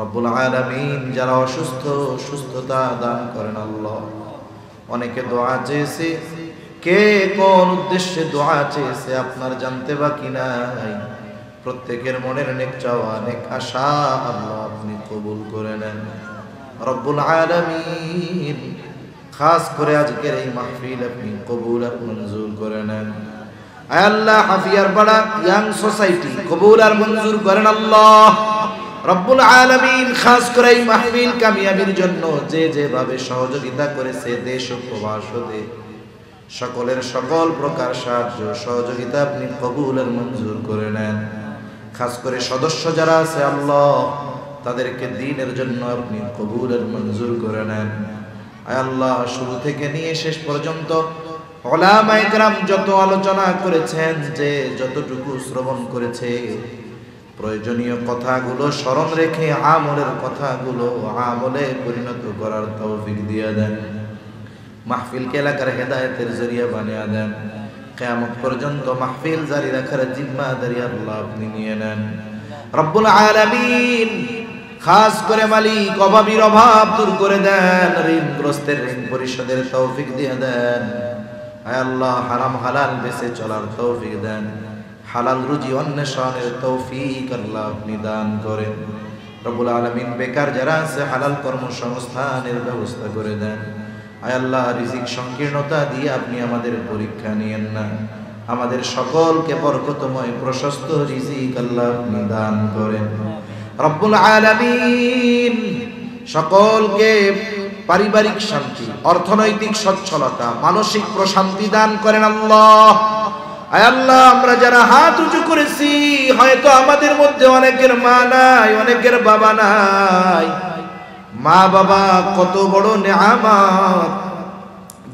রব্বুল আলামিন যারা অসুস্থ সুস্থতা দান করেন আল্লাহ। অনেকে দোয়া চেয়েছে, কে কোন উদ্দেশ্যে দোয়া চেয়েছে আপনার জানতে বাকি নাই। প্রত্যেকের মনের নেক চাওয়া নেক আশা আল্লাহ আপনি কবুল করে নেন রব্বুল আলামিন। খাস করে আজকের এই মাহফিল আপনি কবুল আর মঞ্জুর করে নেন। আয় আল্লাহ, হাফিয়ার পাড়া ইয়াং সোসাইটি কবুল আর মঞ্জুর করেন আল্লাহ রব্বুল আলামিন। খাস করে এই মাহফিল কামিয়াবির জন্য যে যেভাবে সহযোগিতা করেছে দেশ ও প্রবাস হতে সকলের সকল প্রকার সাহায্য সহযোগিতা আপনি কবুল আর মঞ্জুর করে নেন। খাস করে সদস্য যারা আছে আল্লাহ তাদেরকে দ্বীনের জন্য আপনি কবুল আর মঞ্জুর করে নেন। আয় আল্লাহ, শুরু থেকে নিয়ে শেষ পর্যন্ত উলামায়ে কেরাম যত আলোচনা করেছেন, যে যতটুকু শ্রবণ করেছে প্রয়োজনীয় কথাগুলো স্মরণ রেখে আমলের কথাগুলো আমলে পরিণত করার তৌফিক দিয়ে দেন। মাহফিলকে এলাকার হেদায়েতের জরিয়া বানিয়ে দেন। কিয়ামত পর্যন্ত মাহফিল জারি রাখার জিম্মাদারি আল্লাহ আপনি নিয়ে নেন রব্বুল আলামিন। খাস করে মালিক অভাবীর অভাব দূর করে দেন, ঋণগ্রস্তের ঋণ পরিশোধের তৌফিক দিয়ে দেন। আয় আল্লাহ, হারাম হালাল বেঁচে চলার তৌফিক দেন। হালাল রুজি অন্বেষণের তৌফিক আল্লাহ আপনি দান করেন রব্বুল আলামিন। বেকার যারা আছে হালাল কর্মসংস্থানের ব্যবস্থা করে দেন। আয় আল্লাহ, রিজিক সংকীর্ণতা দিয়ে আপনি আমাদের পরীক্ষা নিয়েন না। আমাদের সকলকে বরকতময় প্রশস্ত রিজিক আল্লাহ আপনি দান করেন রব্বুল আলামিন। সকলকে পারিবারিক শান্তি, অর্থনৈতিক সচ্ছলতা, মানসিক প্রশান্তি দান করেন আল্লাহ। আয় আল্লাহ, আমরা যারা হাত উঁচু করেছি, হয়তো আমাদের মধ্যে অনেকের মা নাই, অনেকের বাবা নাই। মা বাবা কত বড় নেয়ামত,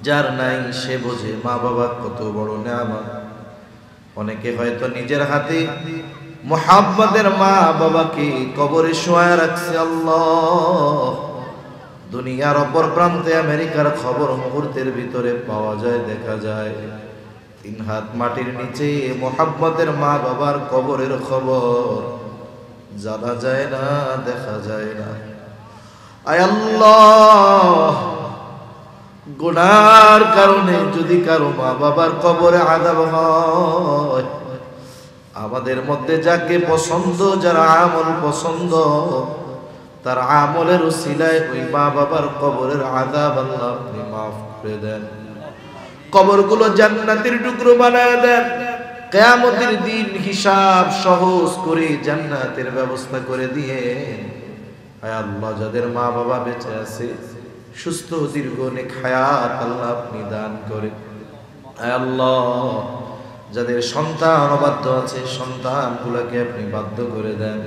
যার নাই সে বোঝে মা বাবা কত বড় নেয়ামত। অনেকে হয়তো নিজের হাতে মুহাব্বতের মা বাবাকে কবরে শোয়ায় রাখছে। আল্লাহ, দুনিয়ার অপর প্রান্তে আমেরিকার খবর মুহূর্তের ভিতরে পাওয়া যায়, দেখা যায়। 3 হাত মাটির নিচে মুহাব্বতের মা বাবার কবরের খবর জানা যায় না, দেখা যায় না। আয় আল্লাহ, গুনার কারণে যদি কারো মা বাবার কবরে আযাব হয়, আমাদের মধ্যে যাকে পছন্দ, যার আমল পছন্দ, তার আমলের উসিলায় ওই মা বাবার কবরের আযাব আল্লাহ আপনি মাফ করে দেন। কবরগুলো জান্নাতের টুকরো বানায় দেন। কিয়ামতের দিন হিসাব সহজ করে জান্নাতের ব্যবস্থা করে দিয়ে। আয় আল্লাহ, যাদের মা বাবা বেঁচে আছে, সুস্থ দীর্ঘ নেক হায়াত আল্লাহ আপনি দান করেন। আয় আল্লাহ, যাদের সন্তান অবাধ্য আছে, সন্তানগুলোকে আপনি বাধ্য করে দেন।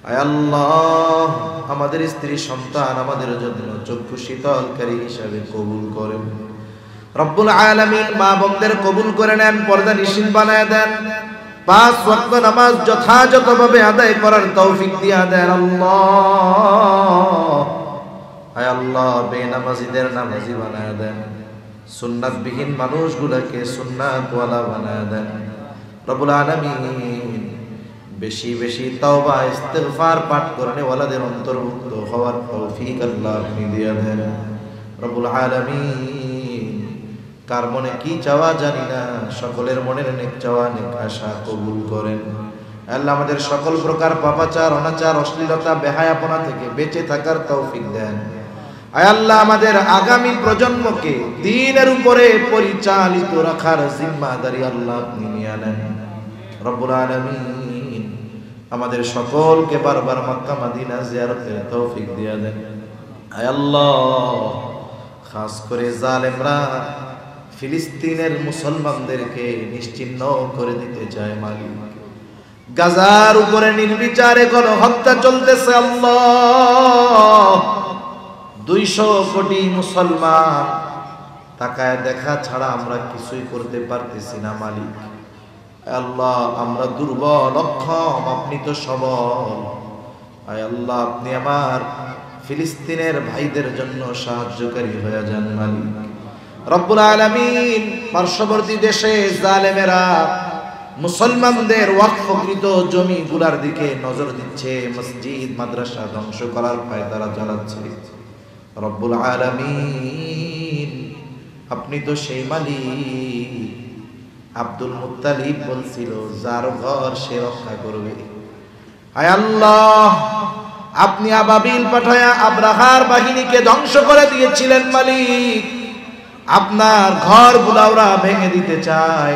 আয় আল্লাহ, আমাদের স্ত্রী সন্তান আমাদের জন্য চক্ষু শীতলকারী হিসাবে কবুল করেন। রব্বুল আলামিন মা বোনদের কবুল করে নেন, পর্দা নিশিন বানায় দেন। 5 ওয়াক্ত নামাজ যথাযথভাবে আদায় করার তৌফিক দিয়া দেন আল্লাহ। আয় আল্লাহ, বেনামাজিদের নামাজি বানায় দেন। সুন্নাতবিহীন মানুষগুলোকে সুন্নাতওয়ালা বানায় দেন। রব্বুল আলামিন বেশি বেশি তাওবা ইস্তিগফার পাঠ করনে ওয়ালাদের অন্তর্ভুক্ত হওয়ার তৌফিক আল্লাহ আপনি দিয়া দেন। রব্বুল আলামিন কার মনে কি চাওয়া জানি না, সকলের মনের নেক চাওয়া নেক আশা কবুল করেন। আল্লাহ, আমাদের সকল প্রকার পাপাচার, অনাচার, অশ্লীলতা, বেহায়াপনা থেকে বেঁচে থাকার তৌফিক দেন। আয় আল্লাহ, আমাদের আগামী প্রজন্মকে দ্বীনের উপরে পরিচালিত রাখার জিম্মাদারি আল্লাহ আপনি নিয়ে নেন। রব্বুল আলামিন আমাদের সকলকে বারবার মক্কা মদিনা জিয়ারতের তৌফিক দিয়ে দেন। আয় আল্লাহ, খাস করে জালেমরা ফিলিস্তিনের মুসলমানদেরকে নিশ্চিহ্ন করে দিতে চায় মালিক। গাজার উপরে নির্বিচারে গণহত্যা চলতেছে আল্লাহ। 200 কোটি মুসলমান, তাকায় দেখা ছাড়া আমরা কিছুই করতে পারতেছি না মালিক। আল্লাহ, আমরা দুর্বল, অক্ষম, আপনি তো সবল। আয় আল্লাহ, আপনি আমার ফিলিস্তিনের ভাইদের জন্য সাহায্যকারী হয়ে যান মালিক। রব্বুল আলামিন পার্শ্ববর্তী দেশে জালেমেরা মুসলমানদের ওয়াকফকৃত জমিগুলোর দিকে নজর দিচ্ছে, মসজিদ মাদ্রাসা ধ্বংস করার পায়তারা চালাচ্ছে। রব্বুল আলামিন আপনি তো সেই মালিক, আব্দুল মুত্তালিব বলছিল যার ঘর সে রক্ষা করবে। হায় আল্লাহ, আপনি আবাবিল পাঠায়া আব্রাহার বাহিনীকে ধ্বংস করে দিয়েছিলেন মালিক। আপনার ঘর বুলাওরা ভেঙে দিতে চায়।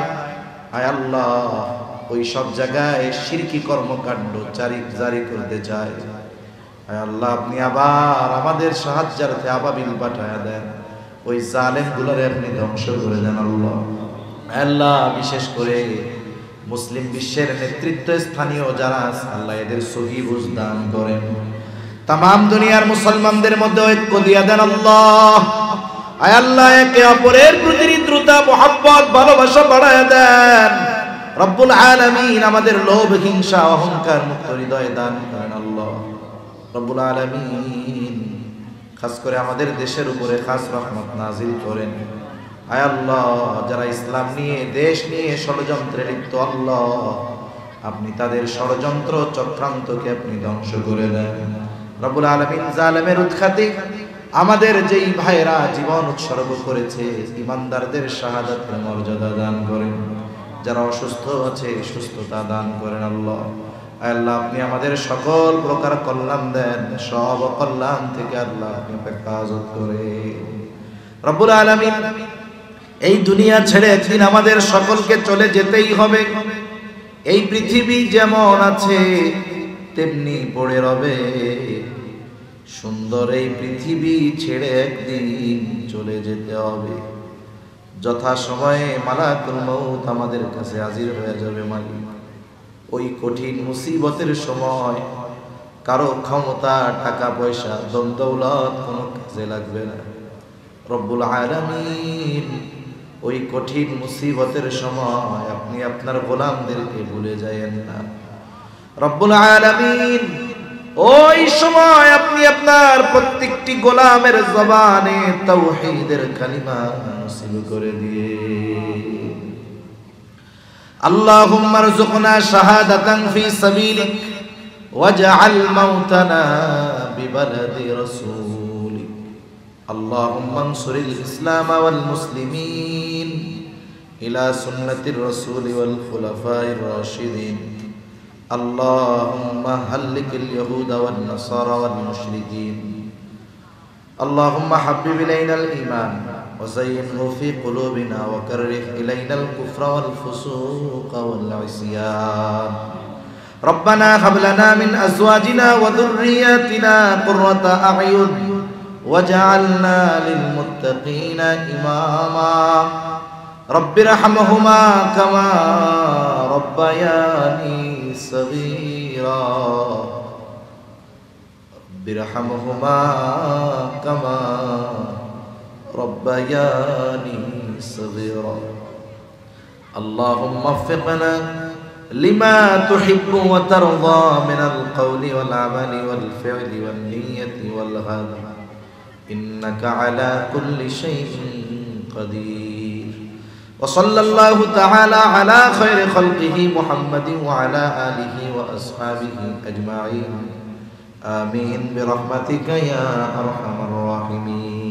হায় আল্লাহ, ওই সব জায়গায় শিরকি কর্মকাণ্ড জারি করতে চায়। হায় আল্লাহ, আপনি আবার আমাদের সাহায্যার্থে আবাবিল পাঠায়া দেন, ওই জালেম গুলারে আপনি ধ্বংস করে দেন আল্লাহ। আল্লাহ, বিশেষ করে মুসলিম বিশ্বের নেতৃত্ব স্থানীয় যারা আছে আল্লাহ এদের সহি বুঝ দান করেন। তাম দুনিয়ার মুসলমানদের মধ্যে ঐক্য দিয়া দেন আল্লাহ। আয় আল্লাহ, একে অপরের প্রতি হৃদ্রতা, মোহাব্বত, ভালোবাসা বাড়ায় দেন। রব্বুল আলামিন আমাদের লোভ, হিংসা, অহংকার মুক্ত হৃদয় দান করেন আল্লাহ। রব্বুল আলামিন খাস করে আমাদের দেশের উপরে খাস রহমত নাজিল করেন। আয় আল্লাহ, যারা ইসলাম নিয়ে, দেশ নিয়ে ষড়যন্ত্রে লিপ্ত আল্লাহ, আপনি তাদের ষড়যন্ত্র চক্রান্তকে আপনি ধ্বংস করে দেন। রব্বুল আলামিন জালেমের উৎখাতে আমাদের যেই ভাইরা জীবন উৎসর্গ করেছে, ইমানদারদের শাহাদাতের মর্যাদা দান করেন। যারা অসুস্থ আছে সুস্থতা দান করেন আল্লাহ। আল্লাহ, আপনি আমাদের সকল প্রকার কল্যাণ দেন, সব কল্যাণ থেকে আল্লাহ আপনি হেফাজত করেন। রব্বুল আলামিন এই দুনিয়া ছেড়ে একদিন আমাদের সকলকে চলে যেতেই হবে। এই পৃথিবী যেমন আছে তেমনি পড়ে রবে। সুন্দর এই পৃথিবী ছেড়ে একদিন চলে যেতে হবে। যথা সময়ে মালাকুল মউত আমাদের কাছে হাজির হয়ে যাবে মালিক। ওই কঠিন মুসিবতের সময় কারো ক্ষমতা, টাকা পয়সা, ধন দৌলত কোনো কাজে লাগবে না। রব্বুল আলামিন ওই কঠিন মুসিবতের সময় আপনি আপনার গোলামদেরকে ভুলে যায়েন না। রব্বুল আলামিন ওই সময় আপনি আপনার প্রত্যেকটি গোলামের জবানে তাওহীদের কালিমা নসিব করে দিয়ে। আল্লাহুম্মা রযুকনা শাহাদাতান ফি সাবিলিক ওয়াজআল মাউতানা বিবালাদি রাসূলিক। আল্লাহুম্মা আনসুরিল ইসলাম ওয়াল মুসলিমিন ইলা সুন্নাতির রাসূল ওয়াল খুলাফাইর রাশিদিন। اللهم هلك اليهود والنصارى والمشركين. اللهم حبب إلينا الإيمان وزينه في قلوبنا وكره إلينا الكفر والفسوق والعصيان. ربنا هب لنا من أزواجنا وذرياتنا قرة أعين واجعلنا للمتقين إماما. رب ارحمهما كما ربياني صغيرا. رب ارحمهما كما ربياني صغيرا. اللهم وفقنا لما تحب وترضى من القول والعمل والفعل والنية والغد إنك على كل شيء قدير. وصلى الله تعالى على خير خلقه محمد وعلى آله وأصحابه أجمعين. آمين برحمتك يا أرحم الراحمين.